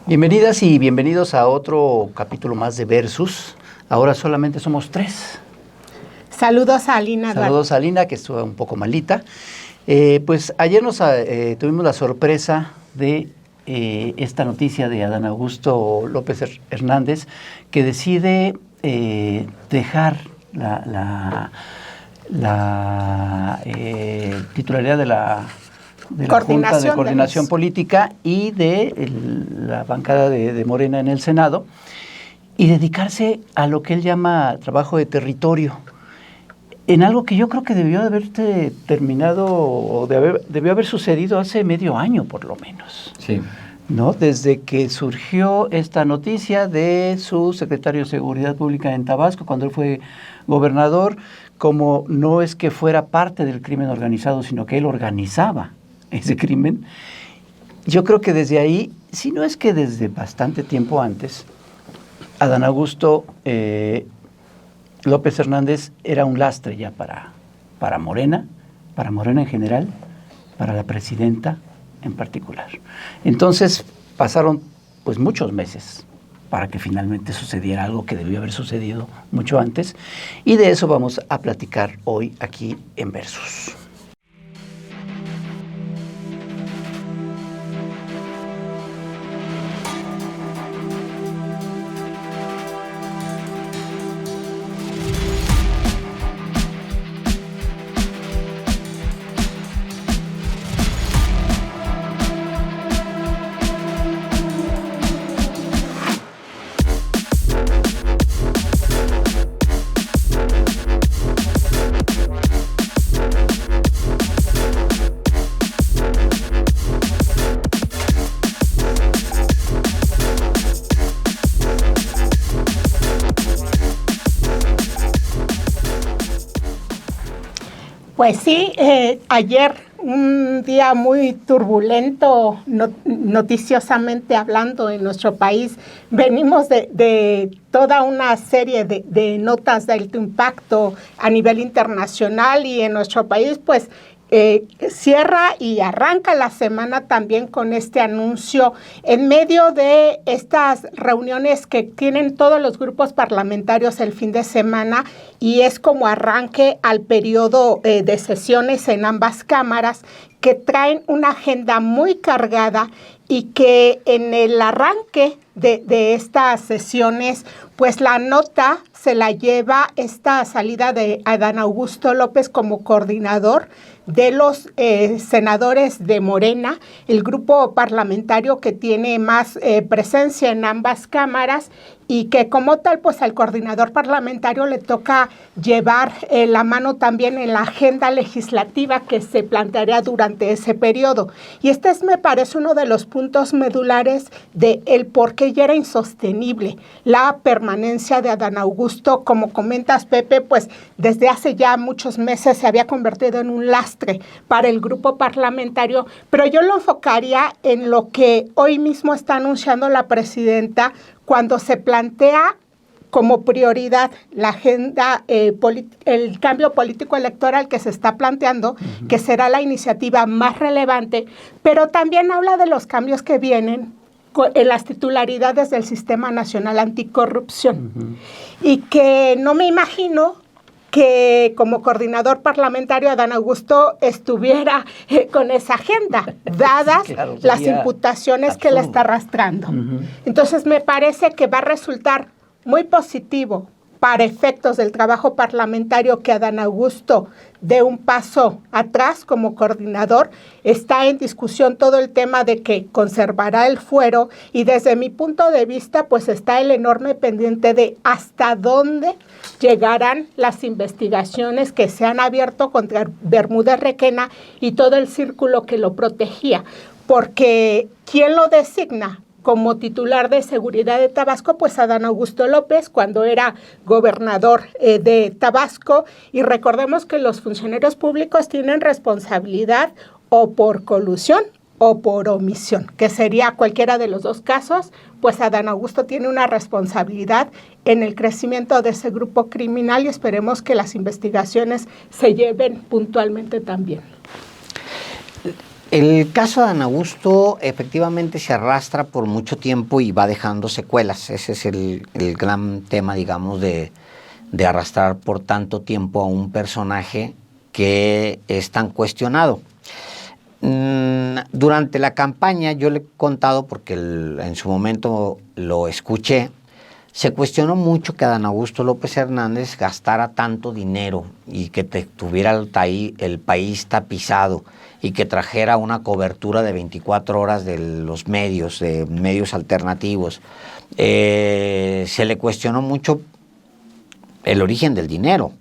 Bienvenidas y bienvenidos a otro capítulo más de Versus. Ahora solamente somos 3. Saludos a Alina. Saludos a Alina, que estuvo un poco malita. Pues ayer tuvimos la sorpresa de esta noticia de Adán Augusto López Hernández, que decide dejar la titularidad de la Junta de Coordinación Política y de la bancada de Morena en el Senado, y dedicarse a lo que él llama trabajo de territorio, en algo que yo creo que debió haber terminado, o debió haber sucedido hace medio año por lo menos. Sí. ¿No? Desde que surgió esta noticia de su secretario de Seguridad Pública en Tabasco, cuando él fue gobernador, como no es que fuera parte del crimen organizado, sino que él organizaba ese crimen. Yo creo que desde ahí, si no es que desde bastante tiempo antes, Adán Augusto López Hernández era un lastre ya para Morena en general, para la presidenta en particular. Entonces pasaron pues muchos meses para que finalmente sucediera algo que debió haber sucedido mucho antes, y de eso vamos a platicar hoy aquí en Versus. Pues sí, ayer, un día muy turbulento, noticiosamente hablando en nuestro país. Venimos de toda una serie de notas de alto impacto a nivel internacional, y en nuestro país pues cierra y arranca la semana también con este anuncio en medio de estas reuniones que tienen todos los grupos parlamentarios el fin de semana, y es como arranque al periodo de sesiones en ambas cámaras, que traen una agenda muy cargada, y que en el arranque de estas sesiones, pues la nota se la lleva esta salida de Adán Augusto López como coordinador de los senadores de Morena, el grupo parlamentario que tiene más presencia en ambas cámaras, y que como tal, pues al coordinador parlamentario le toca llevar la mano también en la agenda legislativa que se plantearía durante ese periodo. Y este me parece uno de los puntos medulares de el por qué ya era insostenible la permanencia de Adán Augusto. Como comentas, Pepe, pues desde hace ya muchos meses se había convertido en un lastre para el grupo parlamentario, pero yo lo enfocaría en lo que hoy mismo está anunciando la presidenta, cuando se plantea como prioridad la agenda, el cambio político electoral que se está planteando, que será la iniciativa más relevante, pero también habla de los cambios que vienen en las titularidades del Sistema Nacional Anticorrupción. Y que no me imagino que como coordinador parlamentario Adán Augusto estuviera con esa agenda, dadas las imputaciones absurdo que le está arrastrando. Entonces me parece que va a resultar muy positivo para efectos del trabajo parlamentario que Adán Augusto dé un paso atrás como coordinador. Está en discusión todo el tema de que conservará el fuero, y desde mi punto de vista pues está el enorme pendiente de hasta dónde llegarán las investigaciones que se han abierto contra Bermúdez Requena y todo el círculo que lo protegía, porque ¿quién lo designa como titular de seguridad de Tabasco? Pues Adán Augusto López, cuando era gobernador de Tabasco. Y recordemos que los funcionarios públicos tienen responsabilidad o por colusión o por omisión, que sería cualquiera de los dos casos. Pues Adán Augusto tiene una responsabilidad en el crecimiento de ese grupo criminal, y esperemos que las investigaciones se lleven puntualmente también. El caso de Adán Augusto efectivamente se arrastra por mucho tiempo y va dejando secuelas. Ese es el gran tema, digamos, de arrastrar por tanto tiempo a un personaje que es tan cuestionado. Durante la campaña, yo le he contado, porque en su momento lo escuché, se cuestionó mucho que Adán Augusto López Hernández gastara tanto dinero y que tuviera el país tapizado y que trajera una cobertura de 24 horas de medios alternativos. Se le cuestionó mucho el origen del dinero,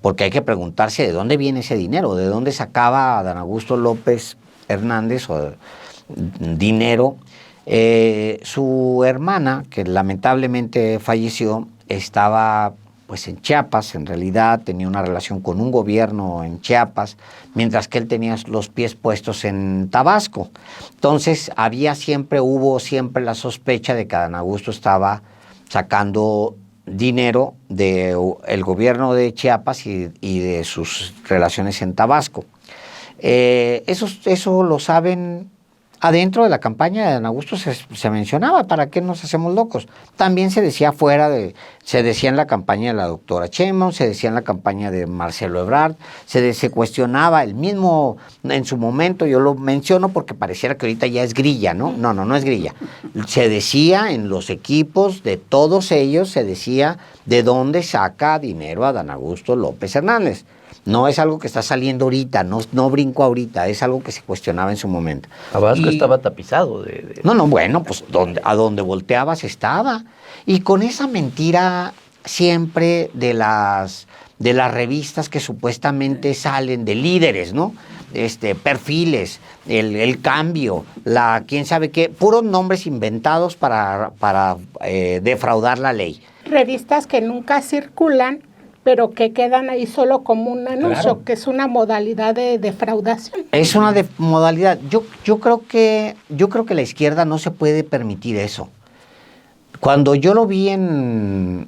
porque hay que preguntarse de dónde viene ese dinero, de dónde sacaba Adán Augusto López Hernández dinero. Su hermana, que lamentablemente falleció, estaba pues en Chiapas, en realidad tenía una relación con un gobierno en Chiapas, mientras que él tenía los pies puestos en Tabasco. Entonces hubo siempre la sospecha de que Adán Augusto estaba sacando dinero del gobierno de Chiapas y de sus relaciones en Tabasco. Eso lo saben. Adentro de la campaña de Adán Augusto se mencionaba, ¿para qué nos hacemos locos? También se decía se decía en la campaña de la doctora Sheinbaum, se decía en la campaña de Marcelo Ebrard, se cuestionaba el mismo, en su momento, yo lo menciono porque pareciera que ahorita ya es grilla, ¿no? No es grilla. Se decía en los equipos de todos ellos, se decía de dónde saca dinero Adán Augusto López Hernández. No es algo que está saliendo ahorita, no brinco ahorita, es algo que se cuestionaba en su momento. Tabasco estaba tapizado Bueno, pues a donde volteabas estaba. Y con esa mentira siempre de las revistas que supuestamente salen de líderes, ¿no? Perfiles, el cambio, quién sabe qué, puros nombres inventados para defraudar la ley. Revistas que nunca circulan, pero que quedan ahí solo como un anuncio, claro, que es una modalidad de defraudación. Es una modalidad. Yo creo que la izquierda no se puede permitir eso. Cuando yo lo vi en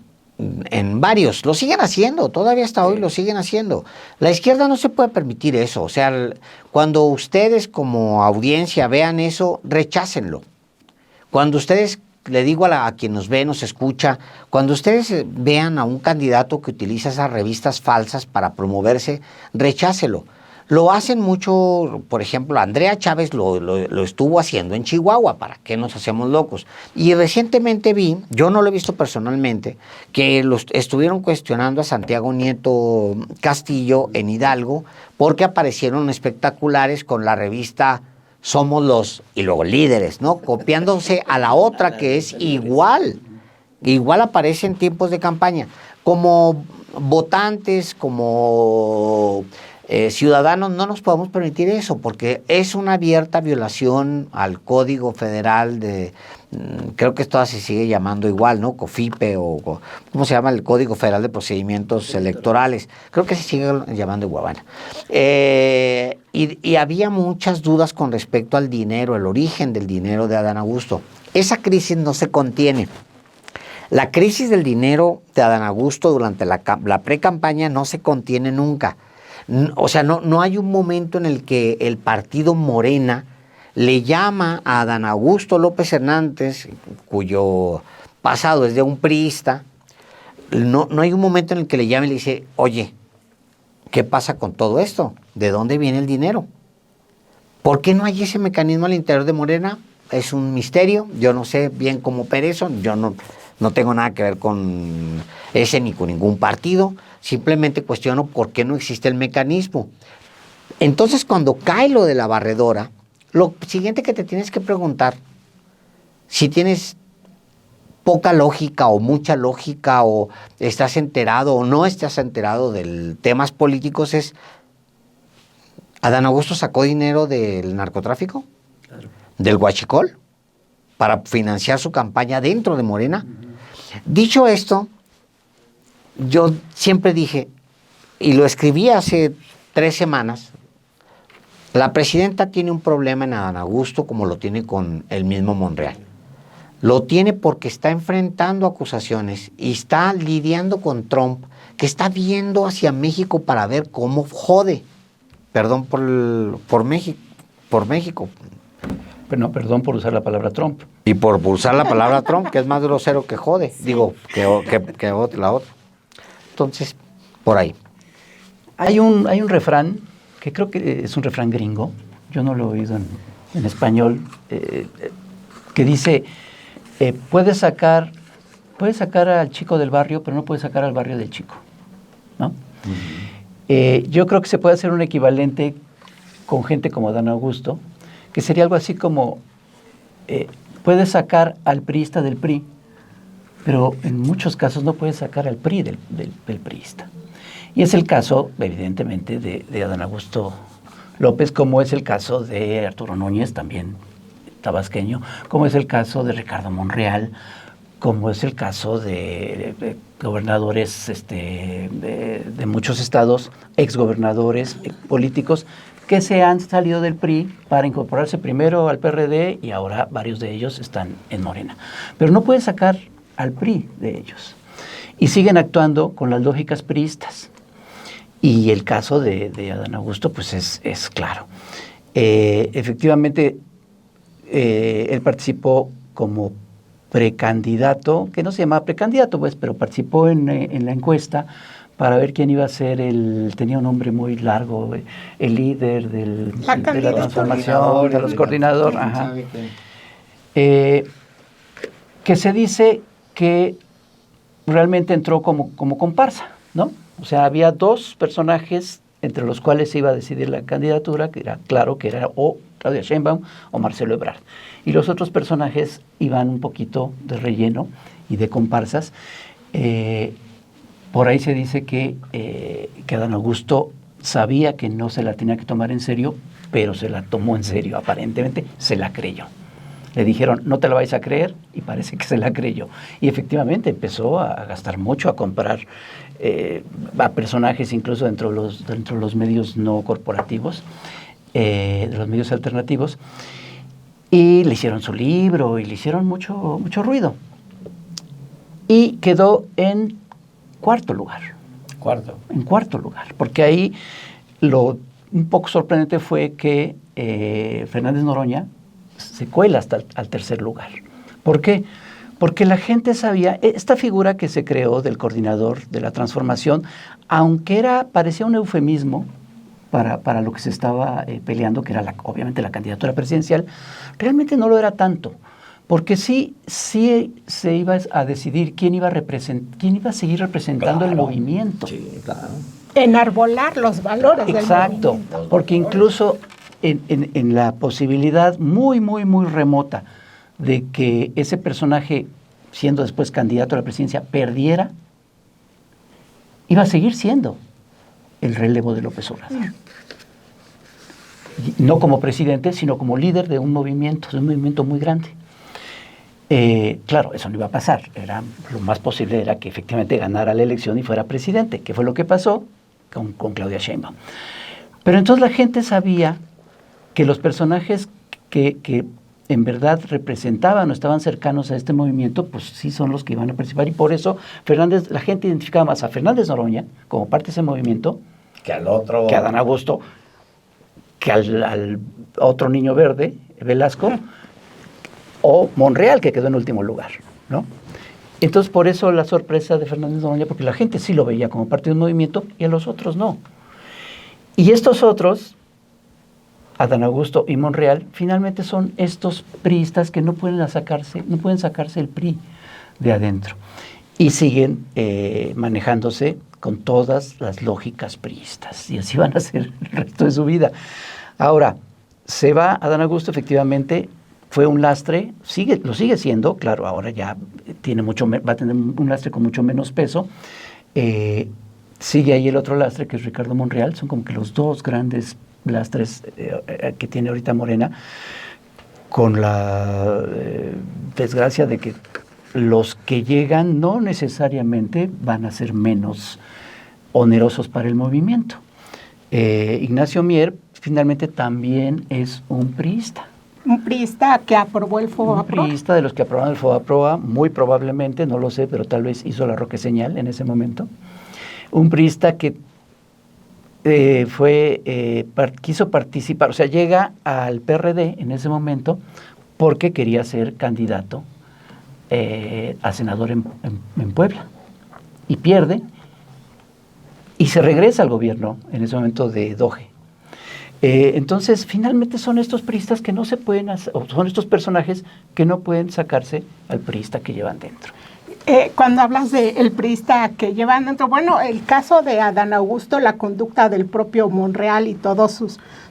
varios, lo siguen haciendo, todavía hasta hoy lo siguen haciendo. La izquierda no se puede permitir eso. O sea, cuando ustedes como audiencia vean eso, rechácenlo. Cuando ustedes, le digo a quien nos ve, nos escucha, cuando ustedes vean a un candidato que utiliza esas revistas falsas para promoverse, rechácelo. Lo hacen mucho, por ejemplo, Andrea Chávez lo estuvo haciendo en Chihuahua, ¿para qué nos hacemos locos? Y recientemente vi, yo no lo he visto personalmente, que estuvieron cuestionando a Santiago Nieto Castillo en Hidalgo porque aparecieron espectaculares con la revista Somos los, y luego líderes, ¿no? Copiándose a la otra que es igual. Igual aparece en tiempos de campaña. Como votantes, como ciudadanos, no nos podemos permitir eso, porque es una abierta violación al Código Federal creo que esto se sigue llamando igual, ¿no? COFIPE o ¿cómo se llama? El Código Federal de Procedimientos Electorales. Creo que se sigue llamando igual. Bueno. Y había muchas dudas con respecto al dinero, el origen del dinero de Adán Augusto. Esa crisis no se contiene. La crisis del dinero de Adán Augusto durante la pre-campaña no se contiene nunca. O sea, no hay un momento en el que el partido Morena le llama a Adán Augusto López Hernández, cuyo pasado es de un priista, no hay un momento en el que le llame y le dice, oye, ¿qué pasa con todo esto? ¿De dónde viene el dinero? ¿Por qué no hay ese mecanismo al interior de Morena? Es un misterio, yo no sé bien cómo opera eso, yo no tengo nada que ver con ese ni con ningún partido, simplemente cuestiono por qué no existe el mecanismo. Entonces, cuando cae lo de la barredora, lo siguiente que te tienes que preguntar, si tienes poca lógica o mucha lógica, o estás enterado o no estás enterado de temas políticos, es, ¿Adán Augusto sacó dinero del narcotráfico? Claro. ¿Del huachicol? Para financiar su campaña dentro de Morena. Dicho esto, yo siempre dije, y lo escribí hace 3 semanas, la presidenta tiene un problema en Adán Augusto como lo tiene con el mismo Monreal. Lo tiene porque está enfrentando acusaciones y está lidiando con Trump, que está viendo hacia México para ver cómo jode. Perdón por México, por México. No, perdón por usar la palabra Trump. Y por usar la palabra Trump, que es más grosero que jode, sí. Digo, que la otra. Entonces, por ahí. Hay un refrán, que creo que es un refrán gringo, yo no lo he oído en español, que dice, puedes sacar al chico del barrio, pero no puedes sacar al barrio del chico, ¿no? Uh-huh. Yo creo que se puede hacer un equivalente con gente como Adán Augusto, que sería algo así como, puedes sacar al priista del PRI, pero en muchos casos no puedes sacar al PRI del priista. Y es el caso, evidentemente, de Adán Augusto López, como es el caso de Arturo Núñez, también tabasqueño, como es el caso de Ricardo Monreal, como es el caso de gobernadores de muchos estados, exgobernadores políticos, que se han salido del PRI para incorporarse primero al PRD y ahora varios de ellos están en Morena. Pero no puedes sacar al PRI de ellos. Y siguen actuando con las lógicas priistas. Y el caso de Adán Augusto, pues es claro. Efectivamente, él participó como precandidato, que no se llamaba precandidato, pues, pero participó en la encuesta para ver quién iba a ser tenía un nombre muy largo, el líder de la transformación, de los coordinadores, que se dice que realmente entró como comparsa, ¿no? O sea, había dos personajes entre los cuales se iba a decidir la candidatura, que era claro que era o Claudia Sheinbaum o Marcelo Ebrard. Y los otros personajes iban un poquito de relleno y de comparsas. Por ahí se dice que Adán Augusto sabía que no se la tenía que tomar en serio, pero se la tomó en serio, aparentemente se la creyó. Le dijeron, no te la vais a creer, y parece que se la creyó. Y efectivamente empezó a gastar mucho, a comprar a personajes incluso dentro de los medios no corporativos, de los medios alternativos, y le hicieron su libro, y le hicieron mucho ruido. Y quedó en cuarto lugar. En cuarto lugar, porque ahí lo un poco sorprendente fue que Fernández Noroña se cuela hasta al tercer lugar. ¿Por qué? Porque la gente sabía, esta figura que se creó del coordinador de la transformación, aunque parecía un eufemismo para lo que se estaba peleando, que era obviamente la candidatura presidencial, realmente no lo era tanto. Porque sí se iba a decidir quién iba a seguir representando el movimiento. Sí, claro. Enarbolar los valores del movimiento. Exacto, porque incluso en la posibilidad muy remota de que ese personaje, siendo después candidato a la presidencia, perdiera, iba a seguir siendo el relevo de López Obrador. No como presidente, sino como líder de un movimiento muy grande. Claro, eso no iba a pasar. Lo más posible era que efectivamente ganara la elección y fuera presidente, que fue lo que pasó con Claudia Sheinbaum. Pero entonces la gente sabía que los personajes que en verdad representaban o estaban cercanos a este movimiento, pues sí son los que iban a participar. Y por eso la gente identificaba más a Fernández Noroña como parte de ese movimiento que al otro, que a Adán Augusto, que al otro niño verde, Velasco, o Monreal, que quedó en último lugar, ¿no? Entonces, por eso la sorpresa de Fernández Noroña, porque la gente sí lo veía como parte de un movimiento y a los otros no. Y estos otros, Adán Augusto y Monreal, finalmente son estos priistas que no pueden sacarse el PRI de adentro. Y siguen manejándose con todas las lógicas priistas. Y así van a ser el resto de su vida. Ahora, se va Adán Augusto, efectivamente, fue un lastre, lo sigue siendo, claro, ahora ya va a tener un lastre con mucho menos peso. Sigue ahí el otro lastre, que es Ricardo Monreal, son como que los dos grandes lastres que tiene ahorita Morena, con la desgracia de que los que llegan no necesariamente van a ser menos onerosos para el movimiento. Ignacio Mier finalmente también es un priista. Un priista que aprobó el FOBAPROA. Un priista de los que aprobaron el FOBAPROA, muy probablemente, no lo sé, pero tal vez hizo la roqueseñal en ese momento. Un priista que quiso participar, o sea, llega al PRD en ese momento porque quería ser candidato a senador en Puebla, y pierde, y se regresa al gobierno en ese momento de Doge. Entonces, finalmente son estos priistas que no se pueden, o son estos personajes que no pueden sacarse al priista que llevan dentro. Cuando hablas del priista que llevan dentro, bueno, el caso de Adán Augusto, la conducta del propio Monreal y todos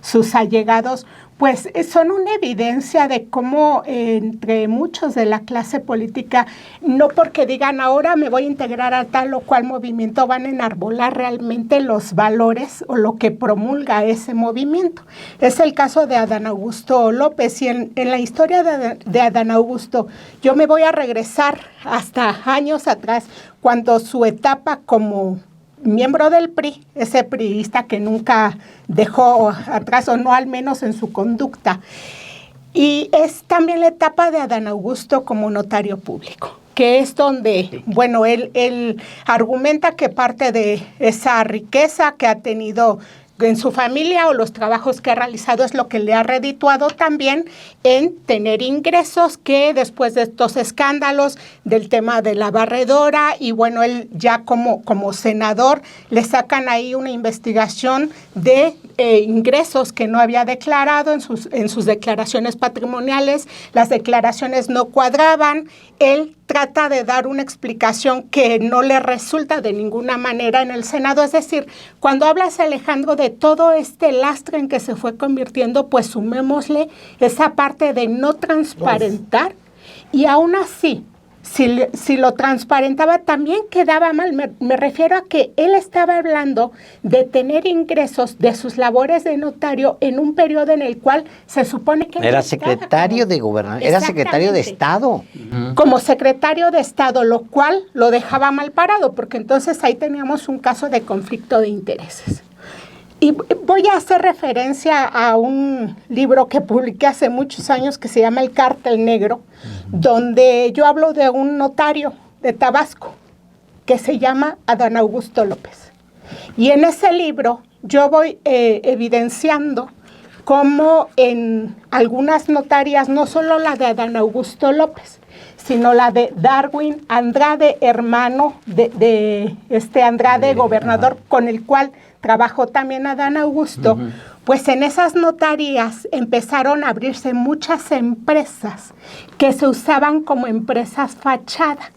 sus allegados, pues son una evidencia de cómo entre muchos de la clase política, no porque digan ahora me voy a integrar a tal o cual movimiento, van a enarbolar realmente los valores o lo que promulga ese movimiento. Es el caso de Adán Augusto López, y en la historia de Adán Augusto yo me voy a regresar hasta años atrás, cuando su etapa como miembro del PRI, ese priista que nunca dejó atrás, o no al menos en su conducta. Y es también la etapa de Adán Augusto como notario público, que es donde, bueno, él argumenta que parte de esa riqueza que ha tenido en su familia o los trabajos que ha realizado es lo que le ha redituado también en tener ingresos, que después de estos escándalos del tema de la barredora, y bueno, él ya como senador le sacan ahí una investigación de ingresos que no había declarado en sus declaraciones patrimoniales, las declaraciones no cuadraban, él trata de dar una explicación que no le resulta de ninguna manera en el Senado. Es decir, cuando hablas, Alejandro, de todo este lastre en que se fue convirtiendo, pues sumémosle esa parte de no transparentar, y aún así, si lo transparentaba también quedaba mal. Me refiero a que él estaba hablando de tener ingresos de sus labores de notario en un periodo en el cual se supone que era secretario de gobernación, era secretario de Estado. Como secretario de Estado, lo cual lo dejaba mal parado, porque entonces ahí teníamos un caso de conflicto de intereses. Y voy a hacer referencia a un libro que publiqué hace muchos años que se llama El Cártel Negro, donde yo hablo de un notario de Tabasco que se llama Adán Augusto López. Y en ese libro yo voy evidenciando cómo en algunas notarias, no solo la de Adán Augusto López, sino la de Darwin Andrade, hermano de Andrade, gobernador, con el cual trabajó también Adán Augusto, pues en esas notarías empezaron a abrirse muchas empresas que se usaban como empresas fachada.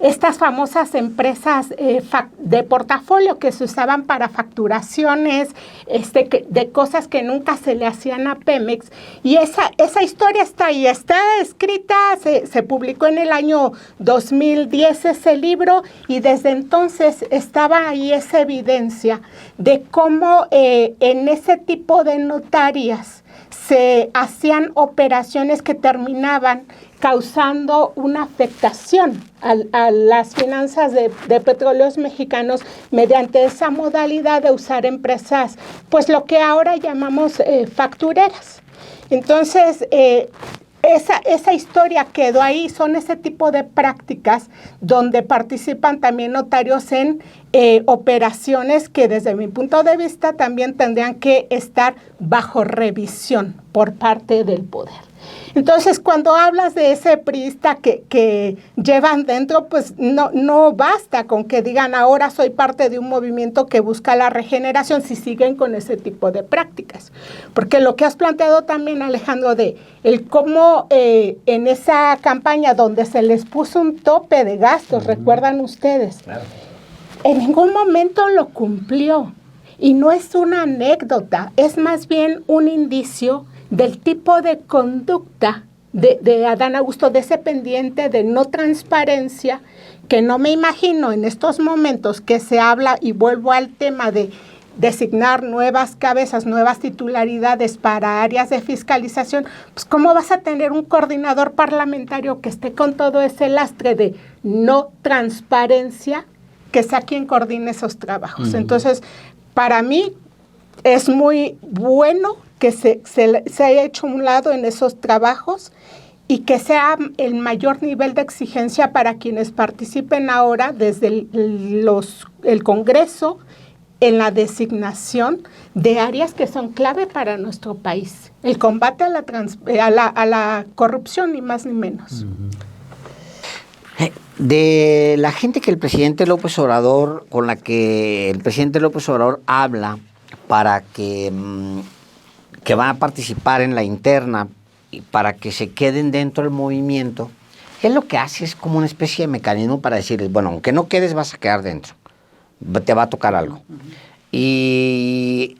Estas famosas empresas de portafolio que se usaban para facturaciones de cosas que nunca se le hacían a Pemex. Y esa historia está ahí, está escrita, se publicó en el año 2010 ese libro, y desde entonces estaba ahí esa evidencia de cómo en ese tipo de notarias se hacían operaciones que terminaban causando una afectación a las finanzas de Petróleos Mexicanos mediante esa modalidad de usar empresas, pues lo que ahora llamamos factureras. Entonces, esa historia quedó ahí. Son ese tipo de prácticas donde participan también notarios en operaciones que desde mi punto de vista también tendrían que estar bajo revisión por parte del poder. Entonces, cuando hablas de ese priista que llevan dentro, pues no basta con que digan ahora soy parte de un movimiento que busca la regeneración si siguen con ese tipo de prácticas. Porque lo que has planteado también, Alejandro, de el cómo en esa campaña donde se les puso un tope de gastos, ¿recuerdan ustedes? Claro. En ningún momento lo cumplió. Y no es una anécdota, es más bien un indicio del tipo de conducta de Adán Augusto, de ese pendiente de no transparencia, que no me imagino en estos momentos que se habla, y vuelvo al tema de designar nuevas cabezas, nuevas titularidades para áreas de fiscalización, pues ¿cómo vas a tener un coordinador parlamentario que esté con todo ese lastre de no transparencia, que sea quien coordine esos trabajos? Entonces, para mí es muy bueno que se haya hecho un lado en esos trabajos y que sea el mayor nivel de exigencia para quienes participen ahora desde el Congreso en la designación de áreas que son clave para nuestro país. El combate a la corrupción, ni más ni menos. De la gente que el presidente López Obrador, con la que el presidente López Obrador habla para que van a participar en la interna y para que se queden dentro del movimiento, él lo que hace es como una especie de mecanismo para decirles, bueno, aunque no quedes, vas a quedar dentro, te va a tocar algo. Y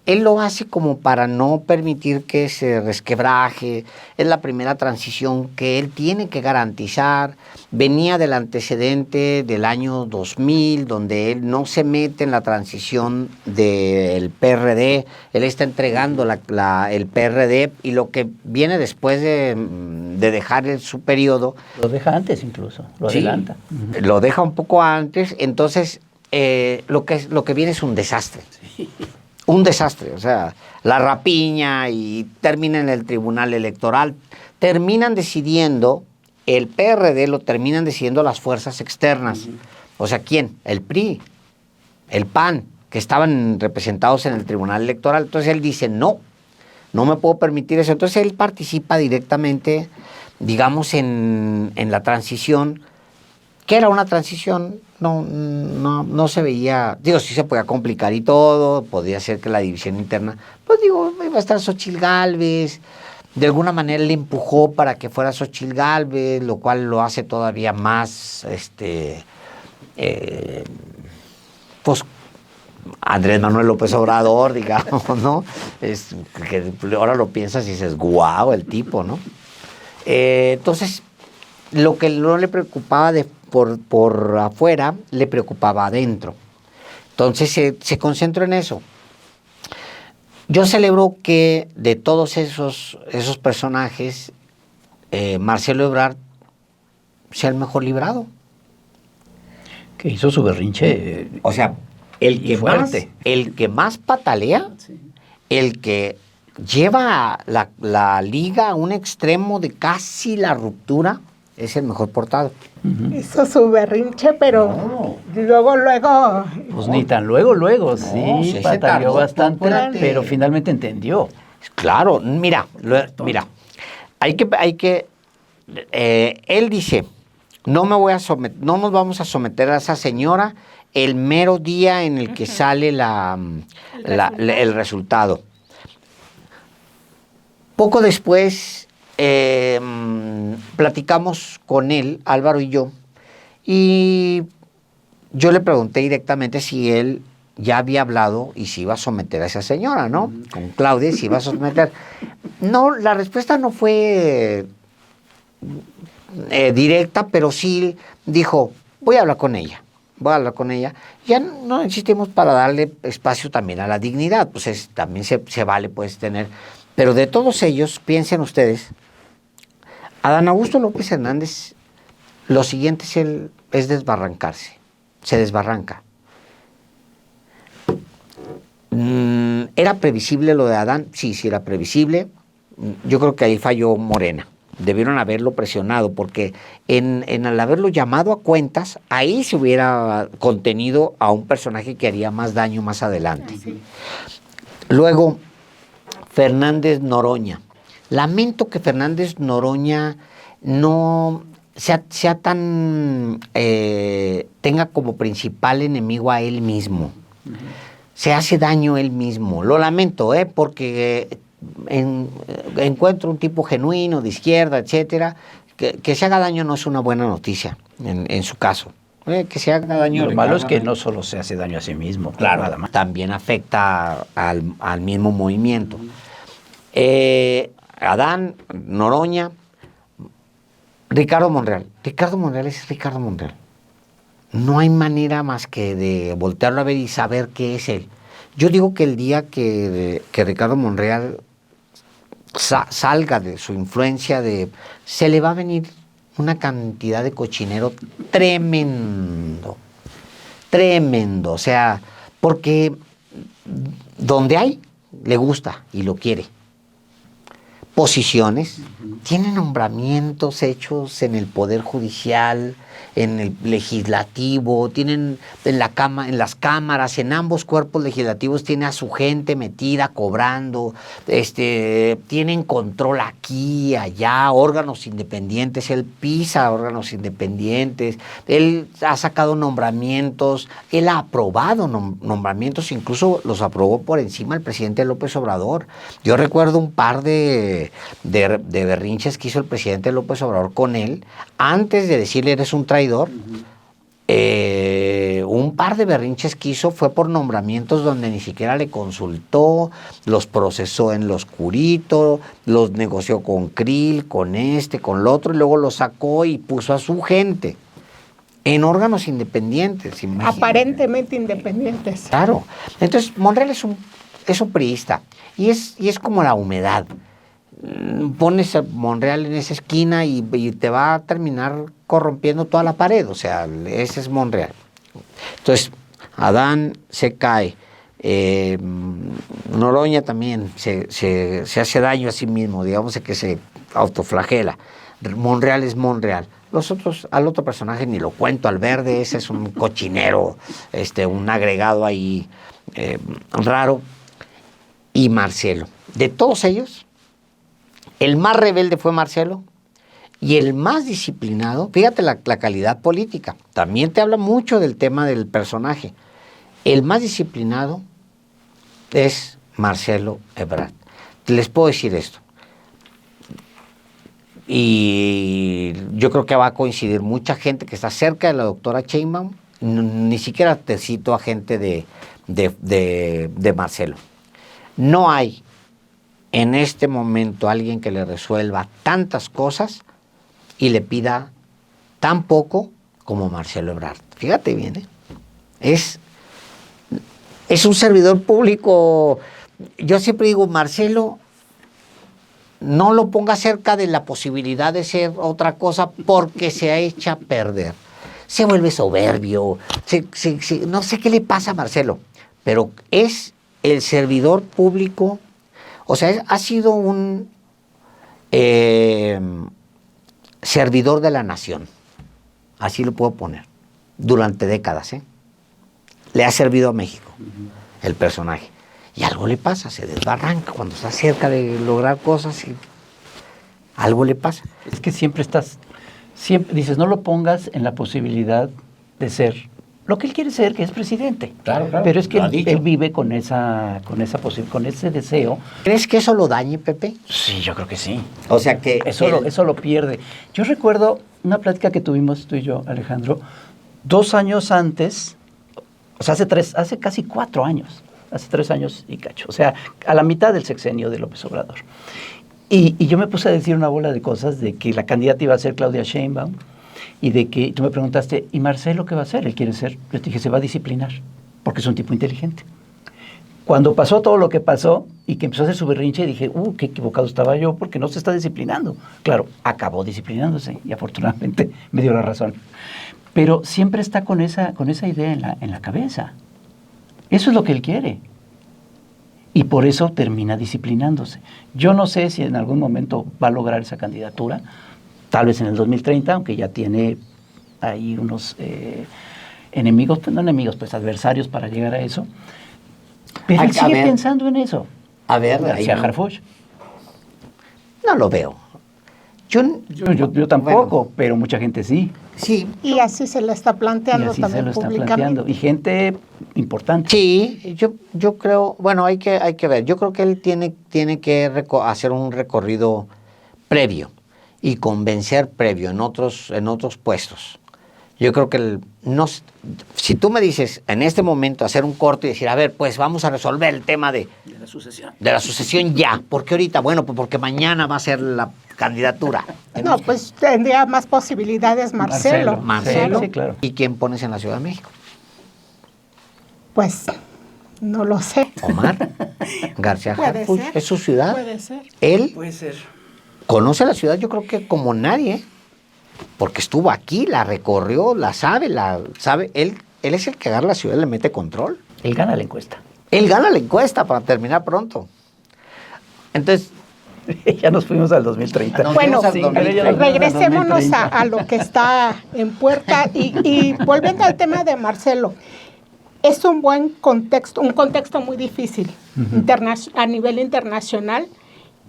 él lo hace como para no permitir que se resquebraje. Es la primera transición que él tiene que garantizar. Venía del antecedente del año 2000, donde él no se mete en la transición del PRD. Él está entregando el PRD, y lo que viene después de dejar su periodo... Lo deja antes incluso, lo adelanta. Lo deja un poco antes, entonces... lo que viene es un desastre. Sí. Un desastre, o sea, la rapiña, y termina en el Tribunal Electoral. Terminan decidiendo, el PRD lo terminan decidiendo las fuerzas externas. O sea, ¿quién? El PRI, el PAN, que estaban representados en el Tribunal Electoral. Entonces él dice, no me puedo permitir eso. Entonces él participa directamente, digamos, en la transición, que era una transición... No se veía, digo, sí se podía complicar y todo, podía ser que la división interna, pues digo, iba a estar Xóchitl Gálvez, de alguna manera le empujó para que fuera Xóchitl Gálvez, lo cual lo hace todavía más, pues, Andrés Manuel López Obrador, digamos, ¿no? Es que ahora lo piensas y dices, guau, el tipo, ¿no? Entonces, lo que no le preocupaba por afuera, le preocupaba adentro. Entonces se concentró en eso. Yo celebro que de todos esos personajes, Marcelo Ebrard sea el mejor librado. Que hizo su berrinche. O sea, el que más patalea, sí. El que lleva la liga a un extremo de casi la ruptura, es el mejor portado. Hizo su berrinche, pero luego... Pues ni tan luego, sí, pataleó bastante, pero finalmente entendió. Claro, mira, él dice, no nos vamos a someter a esa señora el mero día en el que sale el resultado. Poco después... platicamos con él, Álvaro y yo le pregunté directamente si él ya había hablado y si iba a someter a esa señora, ¿no? Con Claudia, si iba a someter. No, la respuesta no fue directa, pero sí dijo, voy a hablar con ella. Ya no insistimos para darle espacio también a la dignidad, pues también se vale pues tener. Pero de todos ellos, piensen ustedes, Adán Augusto López Hernández, lo siguiente es desbarrancarse. Se desbarranca. ¿Era previsible lo de Adán? Sí, era previsible. Yo creo que ahí falló Morena. Debieron haberlo presionado, porque al haberlo llamado a cuentas, ahí se hubiera contenido a un personaje que haría más daño más adelante. Sí. Luego, Fernández Noroña. Lamento que Fernández Noroña no sea tan... tenga como principal enemigo a él mismo. Uh-huh. Se hace daño él mismo. Lo lamento, porque encuentro un tipo genuino, de izquierda, etcétera. Que se haga daño no es una buena noticia, en su caso. Que se haga daño. Lo malo es que no solo se hace daño a sí mismo. Claro, nada más. También afecta al mismo movimiento. Adán, Noroña, Ricardo Monreal. Ricardo Monreal es Ricardo Monreal. No hay manera más que de voltearlo a ver y saber qué es él. Yo digo que el día que Ricardo Monreal salga de su influencia, se le va a venir una cantidad de cochinero tremendo. O sea, porque donde hay, le gusta y lo quiere. Posiciones, tiene nombramientos hechos en el Poder Judicial, en el legislativo, tienen en las cámaras, en ambos cuerpos legislativos tiene a su gente metida cobrando, tienen control aquí, allá, órganos independientes, él pisa órganos independientes, él ha sacado nombramientos, él ha aprobado nombramientos, incluso los aprobó por encima el presidente López Obrador. Yo recuerdo un par de berrinches que hizo el presidente López Obrador con él, antes de decirle eres un traidor. Un par de berrinches que hizo fue por nombramientos donde ni siquiera le consultó, los procesó en lo oscurito, los negoció con Krill, con con lo otro, y luego los sacó y puso a su gente en órganos independientes. Imagínate. Aparentemente independientes. Claro. Entonces, Monreal es un priista y es como la humedad. Pones a Monreal en esa esquina y te va a terminar corrompiendo toda la pared, o sea, ese es Monreal. Entonces, Adán se cae, Noroña también se hace daño a sí mismo, digamos que se autoflagela. Monreal es Monreal. Los otros, al otro personaje ni lo cuento, al Verde, ese es un cochinero, un agregado ahí raro. Y Marcelo. De todos ellos, el más rebelde fue Marcelo y el más disciplinado, fíjate la calidad política, también te habla mucho del tema del personaje. El más disciplinado es Marcelo Ebrard. Les puedo decir esto. Y yo creo que va a coincidir mucha gente que está cerca de la doctora Sheinbaum, ni siquiera te cito a gente de Marcelo. No hay en este momento alguien que le resuelva tantas cosas y le pida tan poco como Marcelo Ebrard. Fíjate bien, es un servidor público. Yo siempre digo, Marcelo, no lo ponga cerca de la posibilidad de ser otra cosa porque se ha hecho a perder. Se vuelve soberbio, no sé qué le pasa a Marcelo, pero es el servidor público. O sea, ha sido un servidor de la nación, así lo puedo poner, durante décadas. Le ha servido a México, el personaje. Y algo le pasa, se desbarranca cuando está cerca de lograr cosas y algo le pasa. Es que siempre dices, no lo pongas en la posibilidad de ser lo que él quiere ser, que es presidente. Claro. Pero es que él vive con ese deseo. ¿Crees que eso lo dañe, Pepe? Sí, yo creo que sí. O sea que eso lo pierde. Yo recuerdo una plática que tuvimos tú y yo, Alejandro, 2 años antes, o sea, hace casi 4 años, hace 3 años y cacho, o sea, a la mitad del sexenio de López Obrador. Y yo me puse a decir una bola de cosas de que la candidata iba a ser Claudia Sheinbaum, y de que tú me preguntaste, ¿y Marcelo qué va a hacer? Él quiere ser. Yo te dije, se va a disciplinar, porque es un tipo inteligente. Cuando pasó todo lo que pasó y que empezó a hacer su berrinche, dije, qué equivocado estaba yo, porque no se está disciplinando. Claro, acabó disciplinándose y afortunadamente me dio la razón. Pero siempre está con esa idea en la cabeza. Eso es lo que él quiere. Y por eso termina disciplinándose. Yo no sé si en algún momento va a lograr esa candidatura, tal vez en el 2030, aunque ya tiene ahí unos enemigos, pues no enemigos, pues adversarios para llegar a eso. Pero él sigue pensando en eso. A ver, García Harfuch. No lo veo. Yo tampoco, bueno, pero mucha gente sí. Sí. Y así se lo está planteando también públicamente. Y gente importante. Sí, yo creo, bueno, hay que ver. Yo creo que él tiene que hacer un recorrido previo y convencer previo en otros puestos. Yo creo que si tú me dices en este momento hacer un corto y decir, a ver, pues vamos a resolver el tema de la sucesión ya. ¿Por qué ahorita? Bueno, pues porque mañana va a ser la candidatura. No, pues tendría más posibilidades Marcelo. Marcelo. Sí, claro. ¿Y quién pones en la Ciudad de México? Pues no lo sé. Omar García Harfuch, es su ciudad. Puede ser. Él Puede ser. conoce la ciudad, yo creo que como nadie, porque estuvo aquí, la recorrió, la sabe. Él es el que agarra la ciudad y le mete control. Él gana la encuesta. Él gana la encuesta para terminar pronto. Entonces, Ya nos fuimos al 2030. Bueno, al 2030. regresémonos a lo que está en puerta y volviendo al tema de Marcelo. Es un buen contexto, un contexto muy difícil a nivel internacional,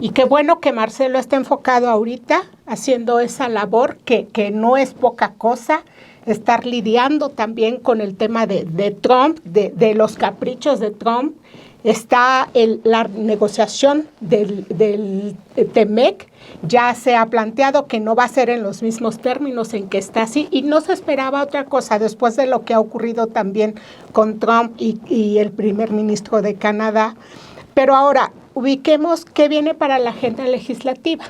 y qué bueno que Marcelo esté enfocado ahorita haciendo esa labor que no es poca cosa, estar lidiando también con el tema de Trump, de los caprichos de Trump. Está la negociación del TEMEC, ya se ha planteado que no va a ser en los mismos términos en que está así, y no se esperaba otra cosa después de lo que ha ocurrido también con Trump y el primer ministro de Canadá. Pero ahora, ubiquemos qué viene para la agenda legislativa.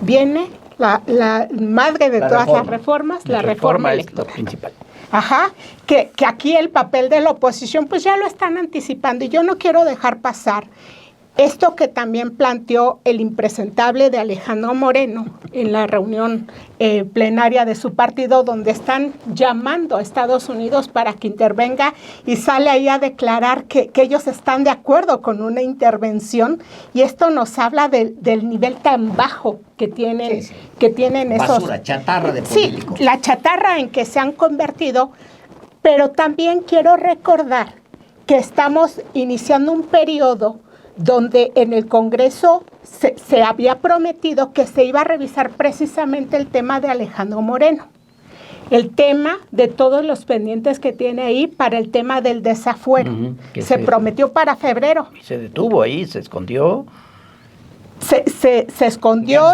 Viene la madre de todas las reformas, la reforma electoral. Principal. Ajá, que aquí el papel de la oposición pues ya lo están anticipando, y yo no quiero dejar pasar esto que también planteó el impresentable de Alejandro Moreno en la reunión plenaria de su partido, donde están llamando a Estados Unidos para que intervenga, y sale ahí a declarar que ellos están de acuerdo con una intervención, y esto nos habla del nivel tan bajo que tienen, que tienen esos... Basura, chatarra de políticos. Sí, la chatarra en que se han convertido, pero también quiero recordar que estamos iniciando un periodo donde en el Congreso se había prometido que se iba a revisar precisamente el tema de Alejandro Moreno, el tema de todos los pendientes que tiene ahí para el tema del desafuero. Se prometió para febrero. Y se detuvo ahí, se escondió. Se escondió,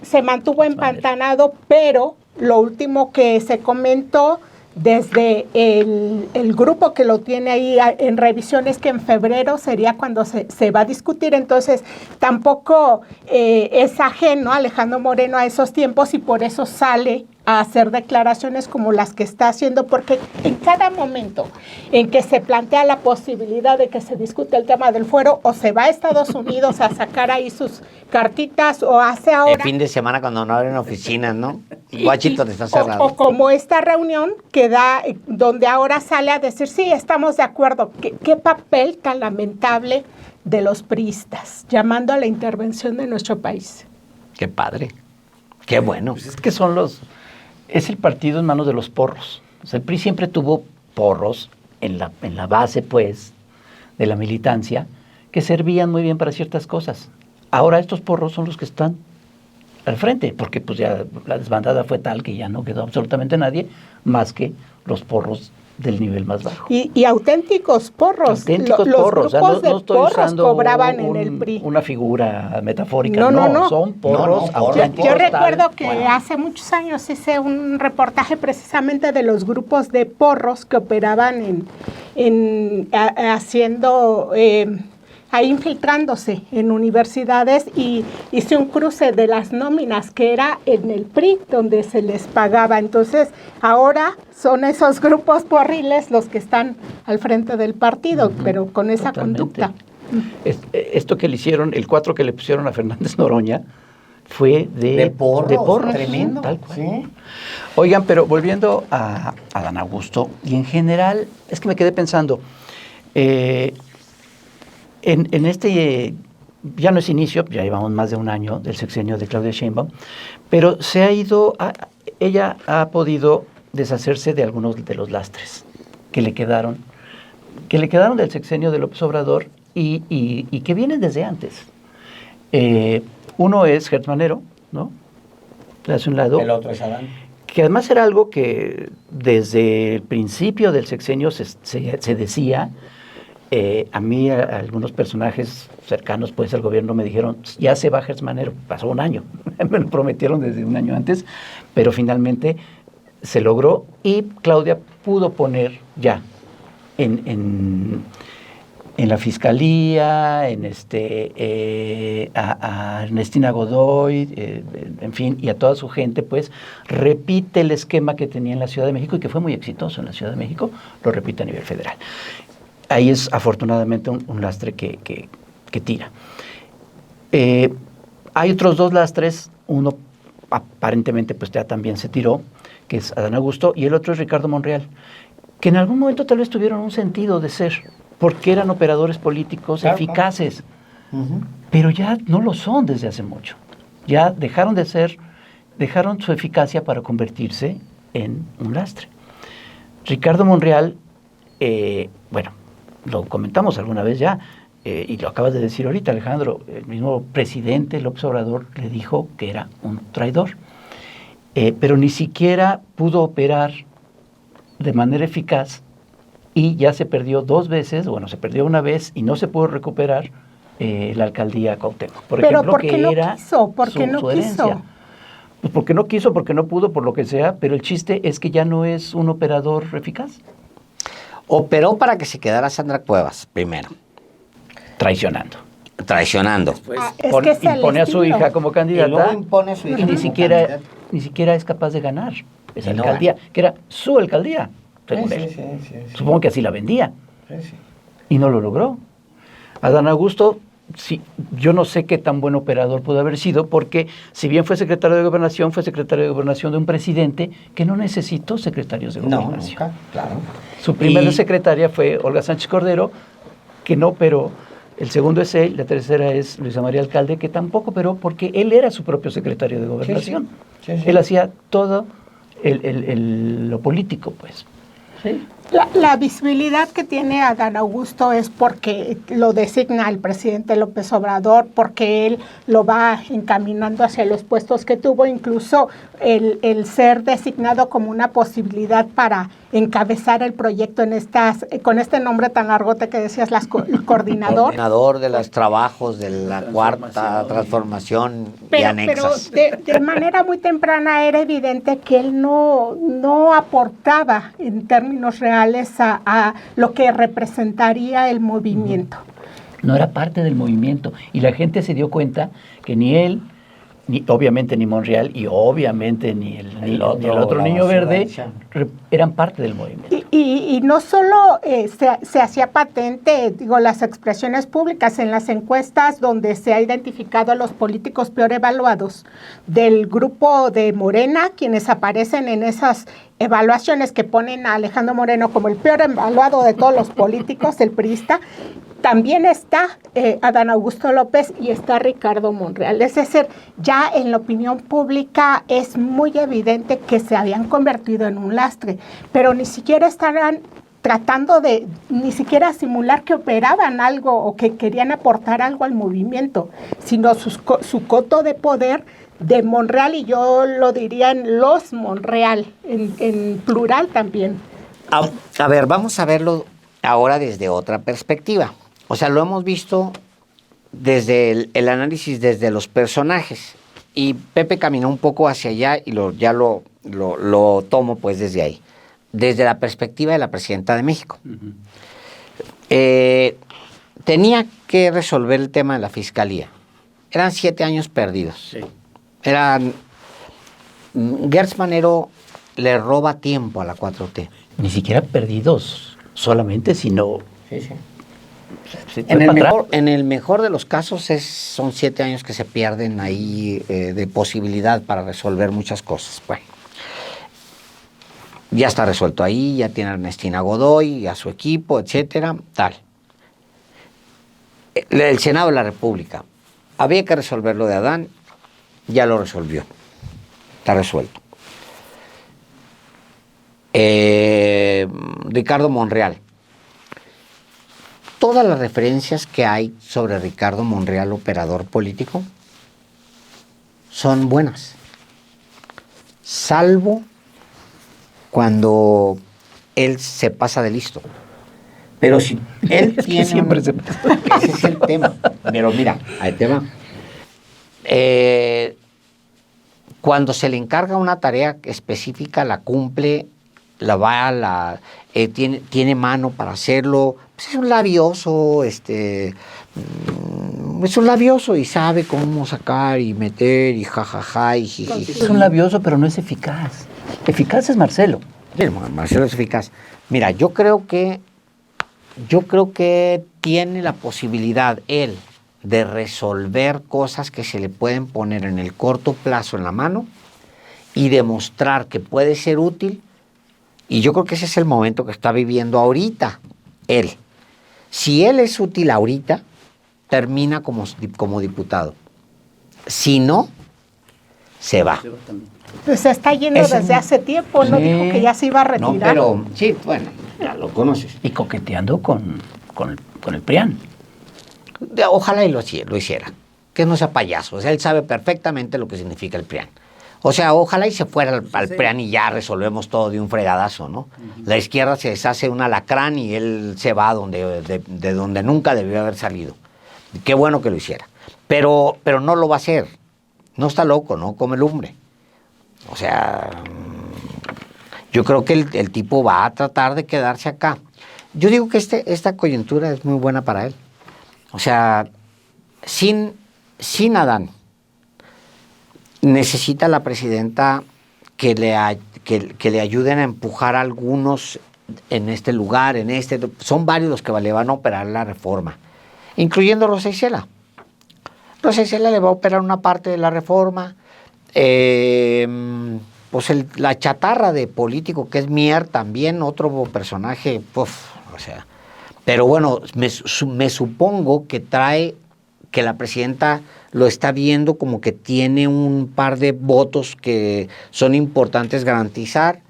se mantuvo empantanado, pero lo último que se comentó desde el grupo que lo tiene ahí en revisión es que en febrero sería cuando se va a discutir. Entonces tampoco es ajeno Alejandro Moreno a esos tiempos, y por eso sale a hacer declaraciones como las que está haciendo, porque en cada momento en que se plantea la posibilidad de que se discute el tema del fuero, o se va a Estados Unidos a sacar ahí sus cartitas, o hace ahora... El fin de semana cuando no abren oficinas, ¿no? Washington está cerrado. O como esta reunión que da, donde ahora sale a decir, sí, estamos de acuerdo. ¿Qué papel tan lamentable de los priistas, llamando a la intervención de nuestro país? Qué padre. Qué bueno. Pues es que es el partido en manos de los porros. O sea, el PRI siempre tuvo porros en la base, pues, de la militancia, que servían muy bien para ciertas cosas. Ahora estos porros son los que están al frente, porque pues ya la desbandada fue tal que ya no quedó absolutamente nadie más que los porros del nivel más bajo. Y auténticos porros. Auténticos los porros. grupos O sea, no estoy porros usando cobraban en el PRI. una figura metafórica. No. Son porros auténticos. Yo recuerdo que hace muchos años hice un reportaje precisamente de los grupos de porros que operaban haciendo... ahí infiltrándose en universidades, y hice un cruce de las nóminas que era en el PRI donde se les pagaba. Entonces ahora son esos grupos porriles los que están al frente del partido, pero con esa conducta. Esto que le hicieron, el 4 que le pusieron a Fernández Noroña, fue de porros. Tremendo. Tal cual. Sí. Oigan, pero volviendo a Adán Augusto, y en general, es que me quedé pensando, en este, ya no es inicio, ya llevamos más de un año del sexenio de Claudia Sheinbaum, pero ella ha podido deshacerse de algunos de los lastres que le quedaron del sexenio de López Obrador y que vienen desde antes. Uno es Gertz Manero, ¿no? Hace un lado. El otro es Adán. Que además era algo que desde el principio del sexenio se decía. A mí, algunos personajes cercanos pues al gobierno me dijeron, ya se va Gertz Manero. Pasó un año, me lo prometieron desde un año antes, pero finalmente se logró, y Claudia pudo poner ya en la fiscalía, a Ernestina Godoy, en fin, y a toda su gente, pues repite el esquema que tenía en la Ciudad de México y que fue muy exitoso en la Ciudad de México, lo repite a nivel federal. Ahí es afortunadamente un lastre que tira. Hay otros dos lastres, uno aparentemente pues ya también se tiró, que es Adán Augusto, y el otro es Ricardo Monreal, que en algún momento tal vez tuvieron un sentido de ser, porque eran operadores políticos eficaces. pero ya no lo son desde hace mucho. Ya dejaron su eficacia para convertirse en un lastre. Ricardo Monreal, bueno, lo comentamos alguna vez ya, y lo acabas de decir ahorita, Alejandro, el mismo presidente López Obrador le dijo que era un traidor, pero ni siquiera pudo operar de manera eficaz y ya se perdió 2 veces, bueno, se perdió una vez y no se pudo recuperar la alcaldía Cuauhtémoc. Por pero ejemplo, ¿por qué que no era quiso? ¿Por qué no su herencia. quiso? Pues porque no quiso, porque no pudo, por lo que sea, pero el chiste es que ya no es un operador eficaz. Operó para que se quedara Sandra Cuevas, primero. Traicionando. Traicionando. Es que es el Impone a su estilo. hija como candidata Y luego impone a su hija y ni como siquiera candidata. es capaz de ganar esa Y no alcaldía, que era su alcaldía, según él. Sí. Supongo que así la vendía. Sí. Y no lo logró. Adán Augusto, sí, yo no sé qué tan buen operador pudo haber sido, porque si bien fue secretario de Gobernación, fue secretario de Gobernación de un presidente que no necesitó secretarios de No, Gobernación. nunca, claro. Su primera Y- secretaria fue Olga Sánchez Cordero, que no operó. El segudo es él, la tercera es Luisa María Alcalde, que tampoco operó porque él era su propio secretario de Gobernación. Sí. Él hacía todo lo político, pues. Sí. La visibilidad que tiene Adán Augusto es porque lo designa el presidente López Obrador, porque él lo va encaminando hacia los puestos que tuvo, incluso el ser designado como una posibilidad para encabezar el proyecto en con este nombre tan largote que decías, el coordinador. Coordinador de los trabajos de la cuarta transformación y Pero anexas. de manera muy temprana era evidente que él no aportaba en términos reales a lo que representaría el movimiento. No era parte del movimiento. Y la gente se dio cuenta que ni él, obviamente ni Monreal, y obviamente ni el otro niño verde, eran parte del movimiento. Y no solo se hacía patente, las expresiones públicas en las encuestas donde se ha identificado a los políticos peor evaluados del grupo de Morena, quienes aparecen en esas evaluaciones que ponen a Alejandro Moreno como el peor evaluado de todos los políticos, el priista. También está Adán Augusto López y está Ricardo Monreal. Es decir, ya en la opinión pública es muy evidente que se habían convertido en un lastre, pero ni siquiera estarán tratando de ni siquiera simular que operaban algo o que querían aportar algo al movimiento, sino su coto de poder de Monreal, y yo lo diría en los Monreal, en plural también. A ver, vamos a verlo ahora desde otra perspectiva. O sea, lo hemos visto desde el análisis desde los personajes. Y Pepe caminó un poco hacia allá y ya lo tomo pues desde ahí. Desde la perspectiva de la presidenta de México. Uh-huh. Tenía que resolver el tema de la fiscalía. Eran 7 años perdidos. Sí. Gertz Manero le roba tiempo a la 4T. Ni siquiera perdidos solamente, sino... Sí, sí. Se fue para atrás. En el mejor de los casos son 7 años que se pierden ahí de posibilidad para resolver muchas cosas. Bueno, ya está resuelto ahí, ya tiene a Ernestina Godoy, a su equipo, etcétera, tal. El Senado de la República, había que resolver lo de Adán, ya lo resolvió, está resuelto. Ricardo Monreal. Todas las referencias que hay sobre Ricardo Monreal, operador político, son buenas. Salvo cuando él se pasa de listo. Pero si él Es que tiene... siempre se pasa. Ese es el tema. Pero mira, ahí te va. Cuando se le encarga una tarea específica, la cumple, tiene mano para hacerlo. Pues es un labioso, es un labioso y sabe cómo sacar y meter y jajaja y jijiji. Es un labioso, pero no es eficaz. Eficaz es Marcelo. Sí, Marcelo es eficaz. Mira, yo creo que tiene la posibilidad él de resolver cosas que se le pueden poner en el corto plazo en la mano y demostrar que puede ser útil. Y yo creo que ese es el momento que está viviendo ahorita él. Si él es útil ahorita, termina como diputado. Si no, se va. Pues está yendo desde hace tiempo, ¿no? Sí. Dijo que ya se iba a retirar. No, pero sí, bueno, ya lo conoces. Y coqueteando con el PRIAN. Ojalá y lo hiciera. Que no sea payaso. O sea, él sabe perfectamente lo que significa el PRIAN. O sea, ojalá y se fuera al PRIAN y ya resolvemos todo de un fregadazo, ¿no? La izquierda se deshace un alacrán y él se va de donde nunca debió haber salido. Qué bueno que lo hiciera. Pero no lo va a hacer. No está loco, no come lumbre. O sea, yo creo que el tipo va a tratar de quedarse acá. Yo digo que esta coyuntura es muy buena para él. O sea, sin Adán, necesita la presidenta que le ayuden a empujar a algunos en este lugar, son varios los que le van a operar la reforma, incluyendo Rosa Isela. Rosa Isela le va a operar una parte de la reforma, pues la chatarra de político que es Mier, también otro personaje, o sea, pero bueno, me supongo que que la presidenta lo está viendo como que tiene un par de votos que son importantes garantizar,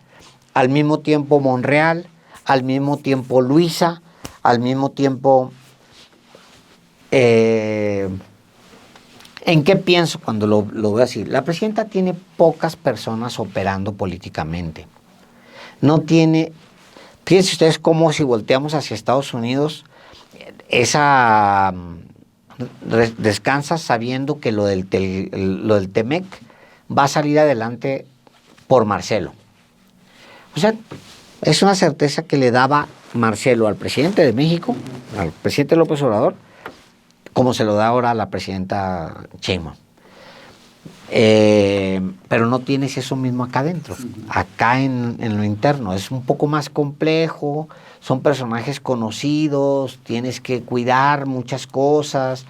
al mismo tiempo Monreal, al mismo tiempo Luisa, al mismo tiempo... ¿En qué pienso cuando lo veo así? La presidenta tiene pocas personas operando políticamente. No tiene... Fíjense ustedes cómo si volteamos hacia Estados Unidos, descansa sabiendo que lo del Temec va a salir adelante por Marcelo. O sea, es una certeza que le daba Marcelo al presidente de México, al presidente López Obrador, como se lo da ahora a la presidenta Sheinbaum. Pero no tienes eso mismo acá adentro, acá en lo interno. Es un poco más complejo, son personajes conocidos, tienes que cuidar muchas cosas.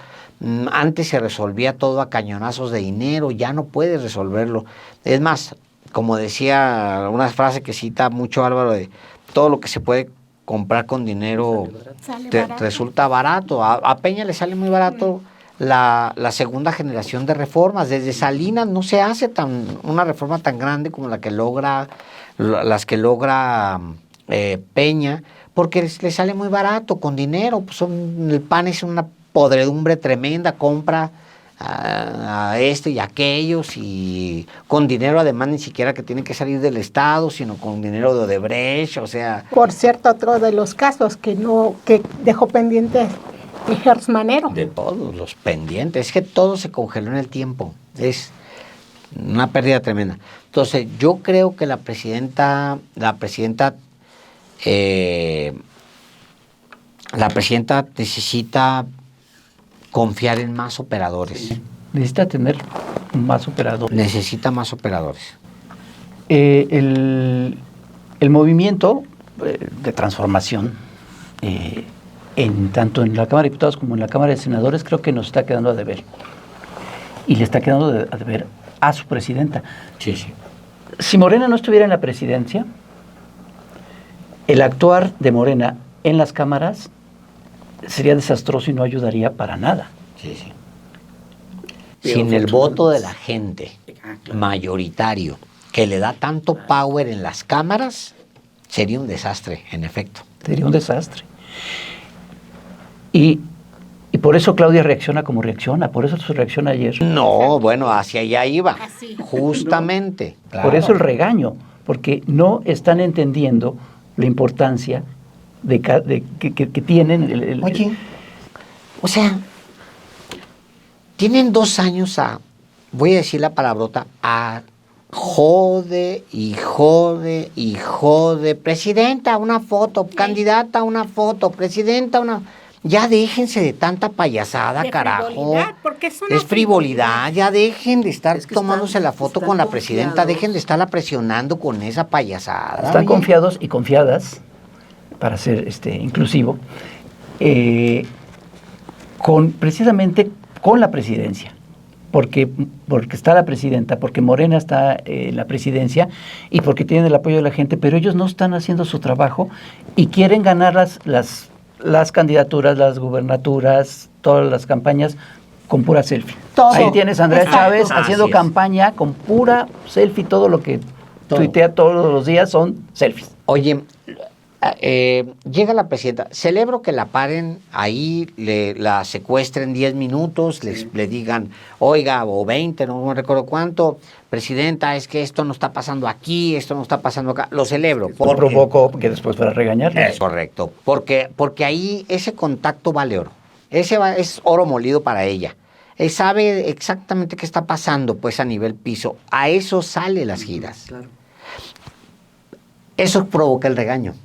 Antes se resolvía todo a cañonazos de dinero, ya no puedes resolverlo. Es más, como decía una frase que cita mucho Álvaro, de todo lo que se puede comprar con dinero resulta barato. A Peña le sale muy barato la segunda generación de reformas. Desde Salinas no se hace una reforma tan grande como las que logra Peña, porque le sale muy barato, con dinero. Pues el PAN es una podredumbre tremenda, compra a este y a aquellos, y con dinero además ni siquiera que tiene que salir del Estado, sino con dinero de Odebrecht, o sea... Por cierto, otro de los casos que dejó pendiente Gers Manero. De todos los pendientes, es que todo se congeló en el tiempo, es una pérdida tremenda. Entonces, yo creo que la presidenta necesita confiar en más operadores. Necesita tener más operadores. Necesita más operadores. El movimiento de transformación, tanto en la Cámara de Diputados como en la Cámara de Senadores, creo que nos está quedando a deber. Y le está quedando a deber a su presidenta. Sí, sí. Si Morena no estuviera en la presidencia, el actuar de Morena en las cámaras sería desastroso y no ayudaría para nada. Sí, sí. Sin el voto de la gente mayoritario que le da tanto power en las cámaras, sería un desastre, en efecto. Sería un desastre. Y por eso Claudia reacciona como reacciona, por eso su reacción ayer. No, bueno, hacia allá iba, justamente. No, claro. Por eso el regaño, porque no están entendiendo la importancia que tienen. Oye, o sea, tienen 2 años voy a decir la palabrota, jode y jode y jode. Presidenta, una foto, candidata, una foto, presidenta, una... Ya déjense de tanta payasada, carajo. Porque es frivolidad. Ya dejen de estar tomándose la foto con la presidenta, dejen de estarla presionando con esa payasada. Están confiados y confiadas, para ser inclusivo, precisamente con la presidencia, porque está la presidenta, porque Morena está en la presidencia y porque tienen el apoyo de la gente, pero ellos no están haciendo su trabajo y quieren ganar las las candidaturas, las gubernaturas, todas las campañas con pura selfie. Todo. Ahí tienes a Andrés Exacto. Chávez haciendo Así es. campaña con pura selfie, todo lo que Todo. tuitea todos los días son selfies. Oye, llega la presidenta, celebro que la paren ahí, la secuestren 10 minutos, le digan, oiga, o 20, no me recuerdo cuánto, presidenta, es que esto no está pasando aquí, esto no está pasando acá, lo celebro. Por provocó que después fuera a regañarle. Es correcto, porque ahí ese contacto vale oro, es oro molido para ella. Él sabe exactamente qué está pasando pues a nivel piso, a eso sale las giras. Claro. Eso provoca el regaño.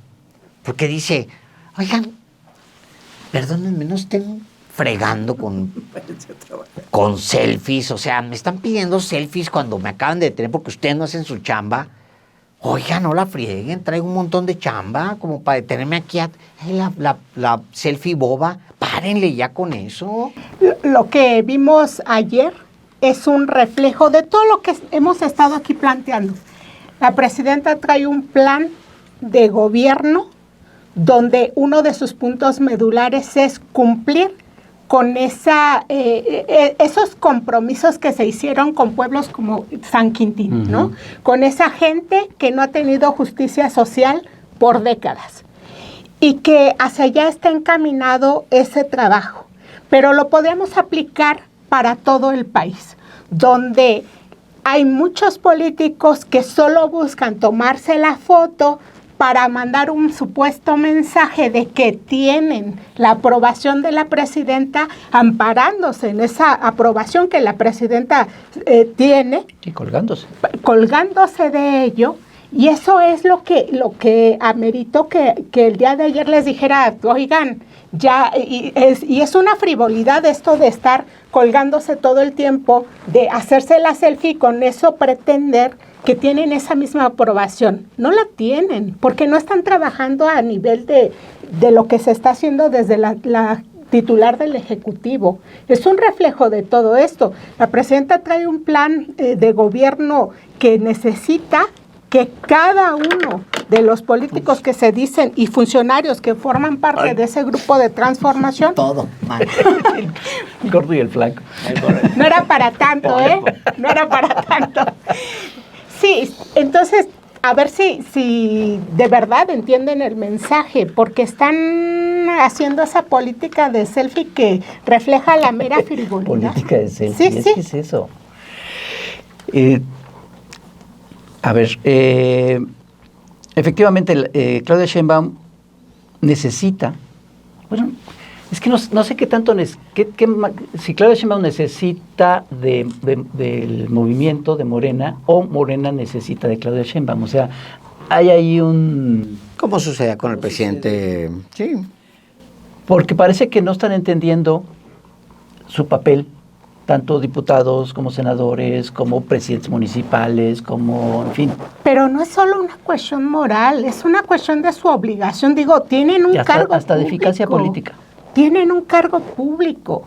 Porque dice, oigan, perdónenme, no estén fregando con selfies. O sea, me están pidiendo selfies cuando me acaban de detener porque ustedes no hacen su chamba. Oigan, no la frieguen, traigo un montón de chamba como para detenerme aquí. La selfie boba, párenle ya con eso. Lo que vimos ayer es un reflejo de todo lo que hemos estado aquí planteando. La presidenta trae un plan de gobierno donde uno de sus puntos medulares es cumplir con esos compromisos que se hicieron con pueblos como San Quintín, ¿no? Con esa gente que no ha tenido justicia social por décadas y que hacia allá está encaminado ese trabajo. Pero lo podemos aplicar para todo el país, donde hay muchos políticos que solo buscan tomarse la foto para mandar un supuesto mensaje de que tienen la aprobación de la presidenta, amparándose en esa aprobación que la presidenta tiene. Y colgándose. Colgándose de ello. Y eso es lo que ameritó que el día de ayer les dijera, oigan, ya, y es una frivolidad esto de estar colgándose todo el tiempo, de hacerse la selfie y con eso pretender que tienen esa misma aprobación. No la tienen, porque no están trabajando a nivel de lo que se está haciendo desde la titular del Ejecutivo. Es un reflejo de todo esto. La presidenta trae un plan de gobierno que necesita que cada uno de los políticos que se dicen y funcionarios que forman parte de ese grupo de transformación. Todo, mal. El gordo y el flaco. No era para tanto, ¿eh? No era para tanto. Sí, entonces, a ver si de verdad entienden el mensaje, porque están haciendo esa política de selfie que refleja la mera frivolidad. Política de selfie, Sí, es sí. que es eso. A ver, efectivamente, Claudia Sheinbaum necesita, bueno, es que no sé qué tanto, si Claudia Sheinbaum necesita del movimiento de Morena o Morena necesita de Claudia Sheinbaum, o sea, hay ahí un... ¿Cómo sucede con el presidente? Sí. Porque parece que no están entendiendo su papel, tanto diputados como senadores, como presidentes municipales, como, en fin. Pero no es solo una cuestión moral, es una cuestión de su obligación. Digo, tienen un cargo hasta de público, eficacia política. Tienen un cargo público,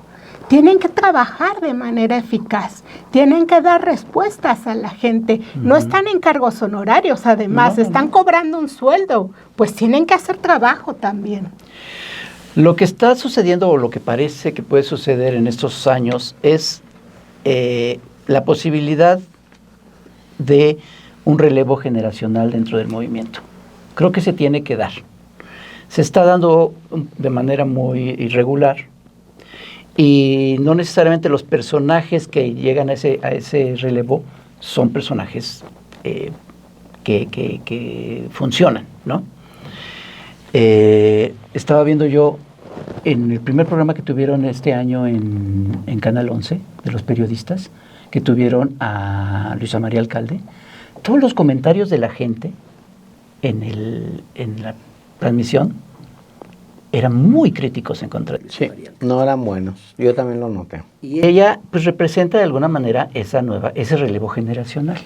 tienen que trabajar de manera eficaz, tienen que dar respuestas a la gente. No están en cargos honorarios, además, están cobrando un sueldo, pues tienen que hacer trabajo también. Lo que está sucediendo, o lo que parece que puede suceder en estos años, es la posibilidad de un relevo generacional dentro del movimiento. Creo que se tiene que dar. Se está dando de manera muy irregular y no necesariamente los personajes que llegan a ese relevo son personajes que funcionan, ¿no? Estaba viendo yo en el primer programa que tuvieron este año en Canal 11, de los periodistas, que tuvieron a Luisa María Alcalde, todos los comentarios de la gente en la transmisión eran muy críticos en contra de Luisa María Alcalde. No eran buenos, yo también lo noté. Y ella pues representa de alguna manera ese relevo generacional.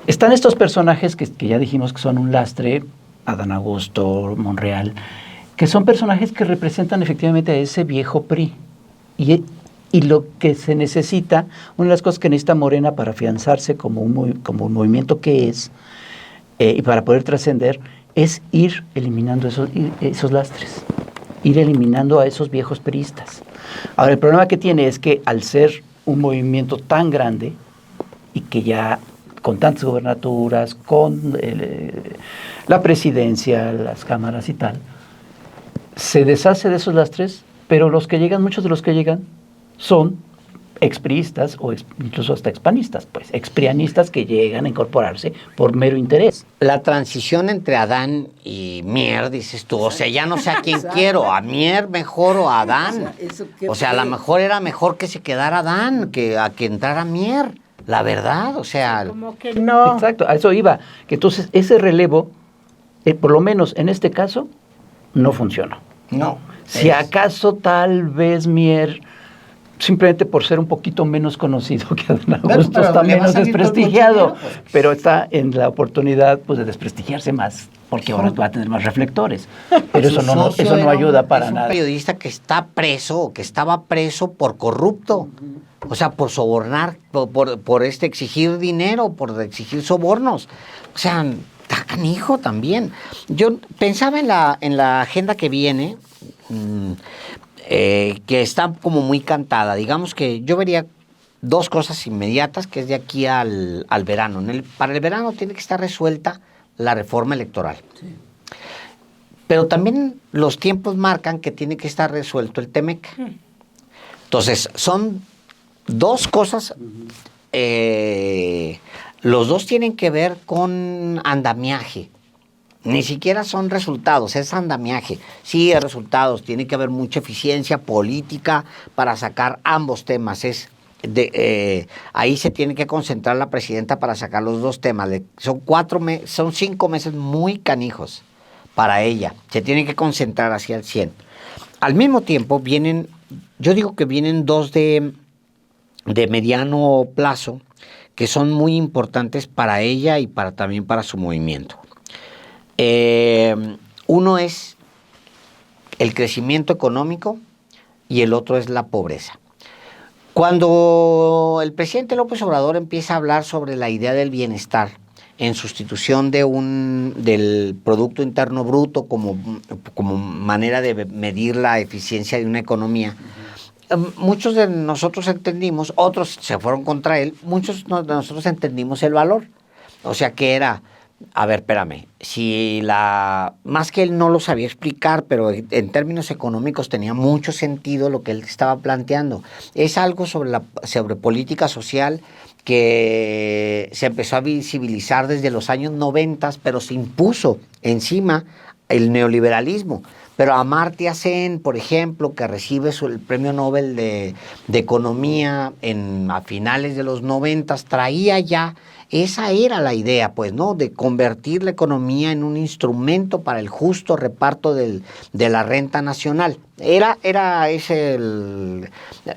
Están estos personajes que ya dijimos que son un lastre, Adán Augusto, Monreal, que son personajes que representan efectivamente a ese viejo PRI. Y lo que se necesita, una de las cosas que necesita Morena para afianzarse como un movimiento que es, y para poder trascender, es ir eliminando esos lastres. ir eliminando a esos viejos priistas. Ahora, el problema que tiene es que al ser un movimiento tan grande y que ya con tantas gobernaturas, con la presidencia, las cámaras y tal, se deshace de esos lastres, pero muchos de los que llegan son expriistas o incluso hasta expanistas, pues exprianistas que llegan a incorporarse por mero interés. La transición entre Adán y Mier, dices tú, o sea, ya no sé a quién quiero, a Mier mejor o a Adán. O sea, a lo mejor era mejor que se quedara Adán que a que entrara Mier, la verdad, o sea. Como que no. Exacto, a eso iba, que entonces ese relevo, por lo menos en este caso, no funcionó. No. Si acaso tal vez Mier, simplemente por ser un poquito menos conocido que Adán Augusto, pero está le va a menos salir desprestigiado, todo el dinero, pues. pero está en la oportunidad pues de desprestigiarse más, porque ahora va a tener más reflectores. Pero eso no ayuda para nada. Es un periodista que está preso, o que estaba preso por corrupto, o sea, por sobornar, por exigir dinero, por exigir sobornos. O sea, está canijo también. Yo pensaba en la agenda que viene, que está como muy cantada. Digamos que yo vería dos cosas inmediatas, que es de aquí al verano. Para el verano tiene que estar resuelta la reforma electoral. Sí. Pero también los tiempos marcan que tiene que estar resuelto el TEMEC. Entonces, son dos cosas. Los dos tienen que ver con andamiaje. Ni siquiera son resultados, es andamiaje. Sí, hay resultados, tiene que haber mucha eficiencia política para sacar ambos temas. Ahí se tiene que concentrar la presidenta para sacar los dos temas. Son 5 meses muy canijos para ella. Se tiene que concentrar hacia el 100. Al mismo tiempo yo digo que vienen dos de mediano plazo que son muy importantes para ella y también para su movimiento. Uno es el crecimiento económico y el otro es la pobreza. Cuando el presidente López Obrador empieza a hablar sobre la idea del bienestar en sustitución del Producto Interno Bruto como manera de medir la eficiencia de una economía, muchos de nosotros entendimos, otros se fueron contra él, muchos de nosotros entendimos el valor. O sea que era, a ver, espérame, más que él no lo sabía explicar, pero en términos económicos tenía mucho sentido lo que él estaba planteando. Es algo sobre política social que se empezó a visibilizar desde los años 90, pero se impuso encima el neoliberalismo. Pero Amartya Sen, por ejemplo, que recibe el premio Nobel de Economía a finales de los 90, traía ya, esa era la idea, pues, ¿no? De convertir la economía en un instrumento para el justo reparto de la renta nacional. Era ese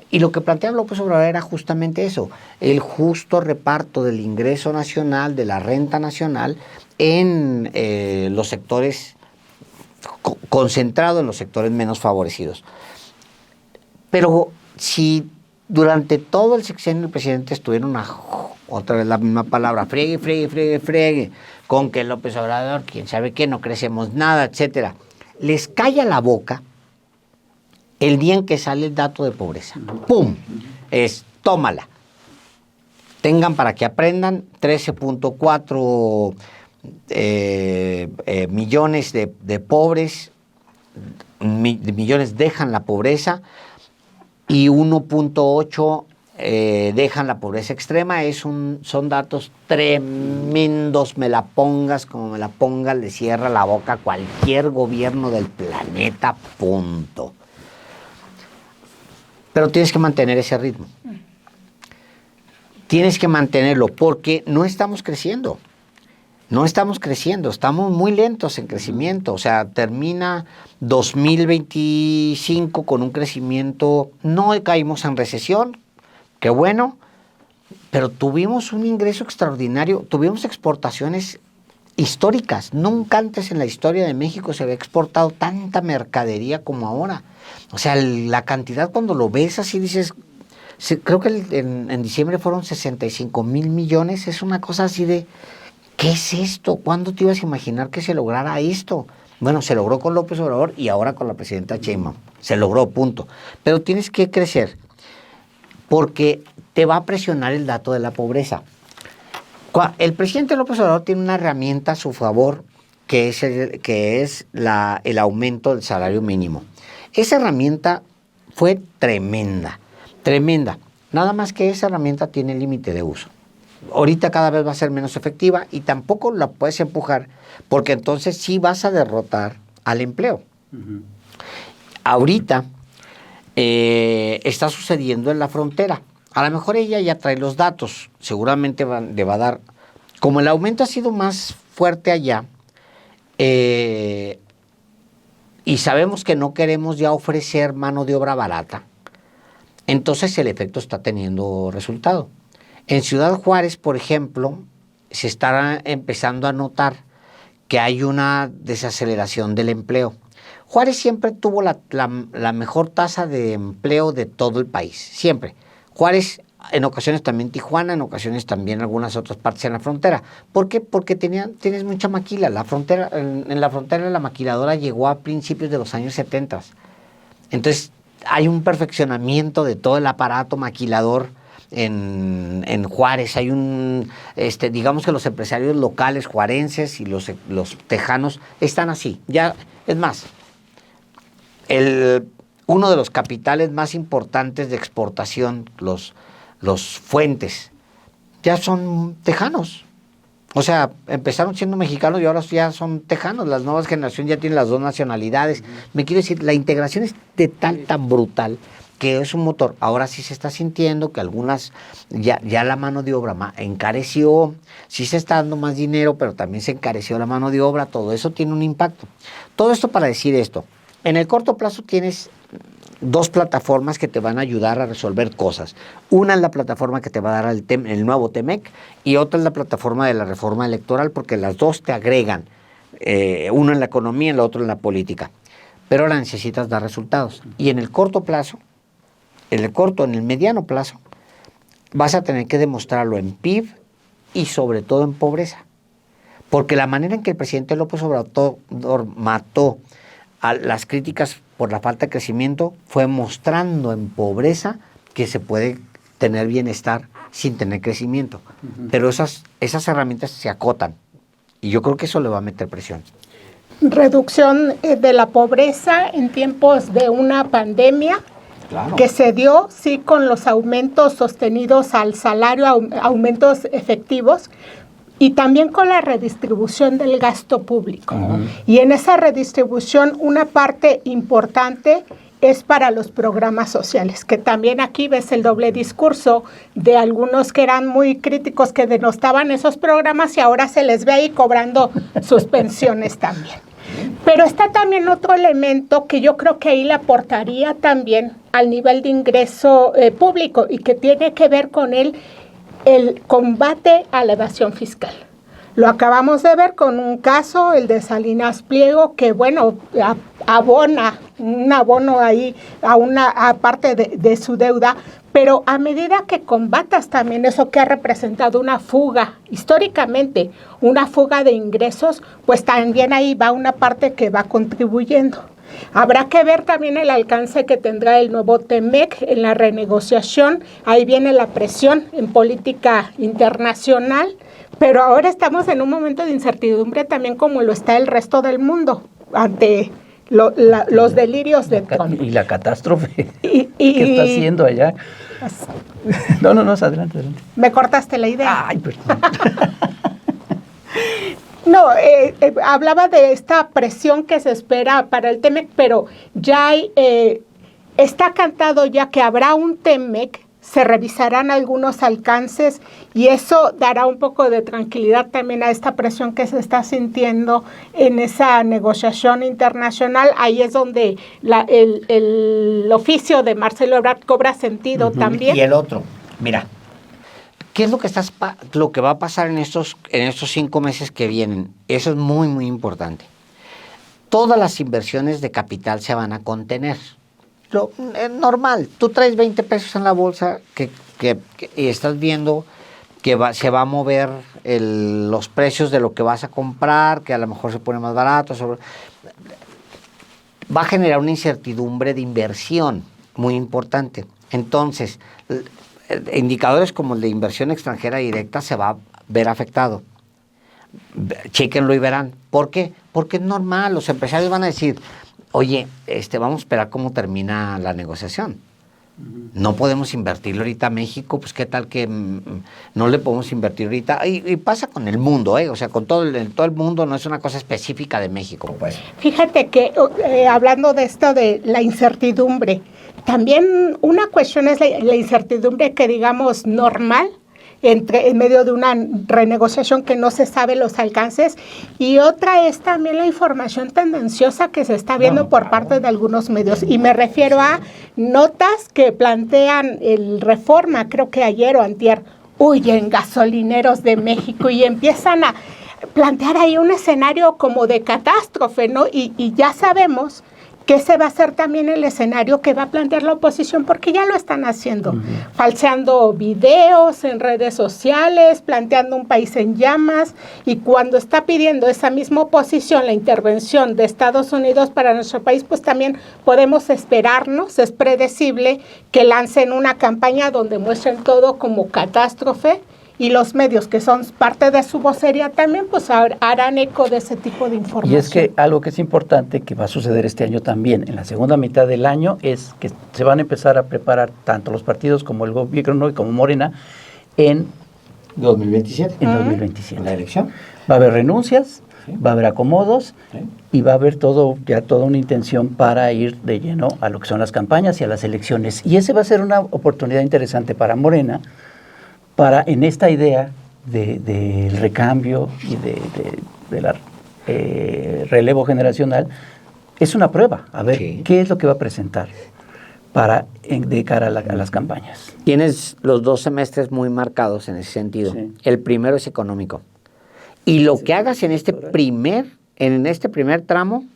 y lo que planteaba López Obrador era justamente eso, el justo reparto del ingreso nacional, de la renta nacional, en los sectores concentrado en los sectores menos favorecidos. Pero si durante todo el sexenio el presidente estuvieron otra vez la misma palabra, friegue, con que López Obrador, quién sabe qué, no crecemos nada, etcétera, les calla la boca el día en que sale el dato de pobreza. ¡Pum! Tómala. Tengan para que aprendan 13.4 millones de pobres, millones dejan la pobreza y 1.8 dejan la pobreza extrema. Son datos tremendos, me la pongas como me la pongas, le cierra la boca a cualquier gobierno del planeta, punto. Pero tienes que mantener ese ritmo. Tienes que mantenerlo porque no estamos creciendo. No estamos creciendo, estamos muy lentos en crecimiento. O sea, termina 2025 con un crecimiento, no caímos en recesión, qué bueno, pero tuvimos un ingreso extraordinario, tuvimos exportaciones históricas. Nunca antes en la historia de México se había exportado tanta mercadería como ahora. O sea, la cantidad cuando lo ves así dices, creo que en diciembre fueron 65,000 millones, es una cosa así de... ¿Qué es esto? ¿Cuándo te ibas a imaginar que se lograra esto? Bueno, se logró con López Obrador y ahora con la presidenta Sheinbaum. Se logró, punto. Pero tienes que crecer porque te va a presionar el dato de la pobreza. El presidente López Obrador tiene una herramienta a su favor que es el aumento del salario mínimo. Esa herramienta fue tremenda, tremenda. Nada más que esa herramienta tiene límite de uso. Ahorita cada vez va a ser menos efectiva y tampoco la puedes empujar porque entonces sí vas a derrotar al empleo. Uh-huh. Ahorita está sucediendo en la frontera. A lo mejor ella ya trae los datos, seguramente le va a dar. Como el aumento ha sido más fuerte allá, y sabemos que no queremos ya ofrecer mano de obra barata, entonces el efecto está teniendo resultado. En Ciudad Juárez, por ejemplo, se está empezando a notar que hay una desaceleración del empleo. Juárez siempre tuvo la mejor tasa de empleo de todo el país, siempre. Juárez, en ocasiones también Tijuana, en ocasiones también algunas otras partes en la frontera. ¿Por qué? Porque tienes mucha maquila. En la frontera la maquiladora llegó a principios de los años 70. Entonces hay un perfeccionamiento de todo el aparato maquilador en Juárez. Hay digamos que los empresarios locales juarenses y los tejanos están así. Ya, es más, uno de los capitales más importantes de exportación, los Fuentes, ya son tejanos. O sea, empezaron siendo mexicanos y ahora ya son tejanos. Las nuevas generaciones ya tienen las dos nacionalidades. Me quiero decir, la integración es tan brutal que es un motor. Ahora sí se está sintiendo que algunas, ya la mano de obra encareció, sí se está dando más dinero, pero también se encareció la mano de obra. Todo eso tiene un impacto. Todo esto para decir esto. En el corto plazo tienes dos plataformas que te van a ayudar a resolver cosas. Una es la plataforma que te va a dar el nuevo TEMEC y otra es la plataforma de la reforma electoral, porque las dos te agregan, uno en la economía y el otro en la política. Pero ahora necesitas dar resultados. Y en el corto plazo, en el mediano plazo, vas a tener que demostrarlo en PIB y sobre todo en pobreza. Porque la manera en que el presidente López Obrador mató a las críticas por la falta de crecimiento fue mostrando en pobreza que se puede tener bienestar sin tener crecimiento. Uh-huh. Pero esas herramientas se acotan y yo creo que eso le va a meter presión. Reducción de la pobreza en tiempos de una pandemia. Claro. Que se dio, sí, con los aumentos sostenidos al salario, aumentos efectivos, y también con la redistribución del gasto público. Uh-huh. Y en esa redistribución una parte importante es para los programas sociales, que también aquí ves el doble discurso de algunos que eran muy críticos, que denostaban esos programas y ahora se les ve ahí cobrando sus pensiones también. Pero está también otro elemento que yo creo que ahí le aportaría también al nivel de ingreso público y que tiene que ver con el combate a la evasión fiscal. Lo acabamos de ver con un caso, el de Salinas Pliego, que bueno, abona un abono ahí a parte de su deuda, pero a medida que combatas también eso que ha representado una fuga, históricamente una fuga de ingresos, pues también ahí va una parte que va contribuyendo. Habrá que ver también el alcance que tendrá el nuevo TEMEC en la renegociación. Ahí viene la presión en política internacional, pero ahora estamos en un momento de incertidumbre también como lo está el resto del mundo ante los delirios de Trump. Y la catástrofe que está haciendo allá. No, adelante. Me cortaste la idea. Ay, perdón. No, hablaba de esta presión que se espera para el TEMEC, pero ya está cantado ya que habrá un TEMEC, se revisarán algunos alcances y eso dará un poco de tranquilidad también a esta presión que se está sintiendo en esa negociación internacional. Ahí es donde el oficio de Marcelo Ebrard cobra sentido también. Y el otro, mira, ¿qué es lo que va a pasar en estos 5 meses que vienen? Eso es muy, muy importante. Todas las inversiones de capital se van a contener. Normal, tú traes 20 pesos en la bolsa y estás viendo que se va a mover los precios de lo que vas a comprar, que a lo mejor se pone más barato. va a generar una incertidumbre de inversión muy importante. Entonces, indicadores como el de inversión extranjera directa se va a ver afectado. Chéquenlo y verán. ¿Por qué? Porque es normal, los empresarios van a decir, oye, vamos a esperar cómo termina la negociación. No podemos invertirlo ahorita a México, pues qué tal que no le podemos invertir ahorita. Y pasa con el mundo, o sea, con todo el mundo, no es una cosa específica de México, pues. Fíjate que hablando de esto de la incertidumbre, también una cuestión es la incertidumbre que digamos normal, en medio de una renegociación que no se sabe los alcances, y otra es también la información tendenciosa que se está viendo por parte de algunos medios, y me refiero a notas que plantean el Reforma, creo que ayer o antier, huyen gasolineros de México, y empiezan a plantear ahí un escenario como de catástrofe, ¿no? Y ya sabemos que ese va a ser también el escenario que va a plantear la oposición, porque ya lo están haciendo, falseando videos en redes sociales, planteando un país en llamas, y cuando está pidiendo esa misma oposición la intervención de Estados Unidos para nuestro país, pues también podemos esperarnos, es predecible que lancen una campaña donde muestren todo como catástrofe, y los medios que son parte de su vocería también pues harán eco de ese tipo de información. Y es que algo que es importante que va a suceder este año también, en la segunda mitad del año, es que se van a empezar a preparar tanto los partidos como el gobierno y como Morena en 2027. En 2027. En la elección. Va a haber renuncias, va a haber acomodos, y va a haber toda una intención para ir de lleno a lo que son las campañas y a las elecciones. Y ese va a ser una oportunidad interesante para Morena, para en esta idea del recambio y de la relevo generacional. Es una prueba, a ver qué es lo que va a presentar de cara a las campañas. Tienes los 2 semestres muy marcados en ese sentido. Sí. El primero es económico. Y lo que hagas en este primer tramo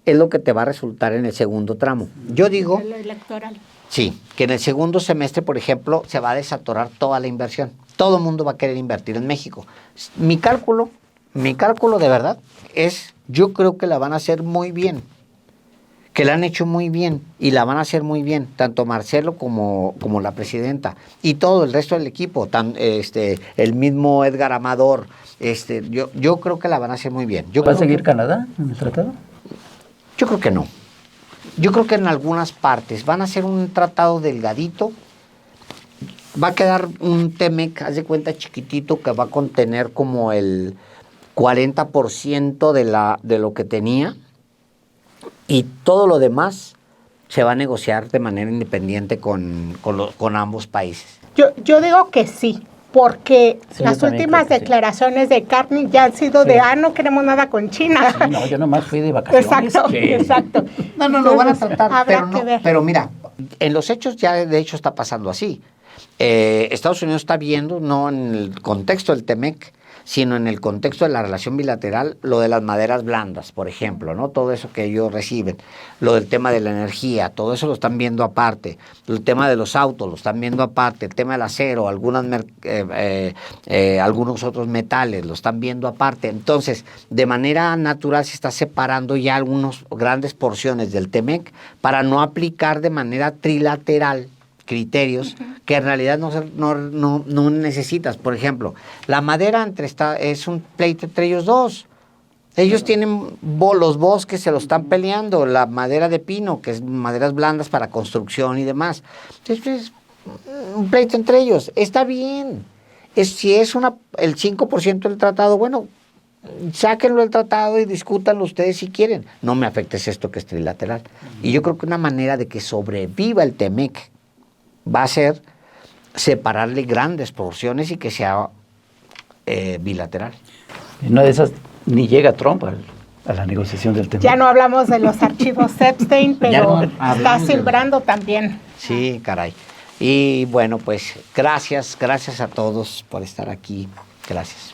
es lo que te va a resultar en el segundo tramo. Yo digo... Lo electoral. Sí, que en el segundo semestre, por ejemplo, se va a desatorar toda la inversión. Todo el mundo va a querer invertir en México. Mi cálculo de verdad es, yo creo que la van a hacer muy bien. Que la han hecho muy bien y la van a hacer muy bien, tanto Marcelo como la presidenta y todo el resto del equipo, el mismo Edgar Amador, yo creo que la van a hacer muy bien. ¿Va a seguir Canadá en el tratado? Yo creo que no. Yo creo que en algunas partes van a hacer un tratado delgadito, va a quedar un TEMEC, haz de cuenta chiquitito, que va a contener como el 40% de lo que tenía, y todo lo demás se va a negociar de manera independiente con ambos países. Yo digo que sí, porque las últimas declaraciones de Carney ya han sido de, no queremos nada con China. Sí, no, yo nomás fui de vacaciones. Exacto. No, van a tratar, pero mira, en los hechos ya de hecho está pasando así. Estados Unidos está viendo, no en el contexto del TEMEC, sino en el contexto de la relación bilateral, lo de las maderas blandas, por ejemplo, ¿no? Todo eso que ellos reciben, lo del tema de la energía, todo eso lo están viendo aparte, el tema de los autos lo están viendo aparte, el tema del acero, algunos otros metales lo están viendo aparte. Entonces, de manera natural se está separando ya algunas grandes porciones del TEMEC para no aplicar de manera trilateral criterios que en realidad no necesitas. Por ejemplo, la madera es un pleito entre ellos dos. Ellos tienen los bosques, se lo están peleando, la madera de pino, que es maderas blandas para construcción y demás. Entonces, es un pleito entre ellos. Está bien. Si es el 5% del tratado, bueno, sáquenlo del tratado y discútanlo ustedes si quieren. No me afectes esto que es trilateral. Y yo creo que una manera de que sobreviva el TEMEC va a ser separarle grandes porciones y que sea bilateral. Una de esas ni llega Trump a la negociación del tema. Ya no hablamos de los archivos Epstein, pero está sembrando también. Sí, caray. Y bueno, pues gracias a todos por estar aquí. Gracias.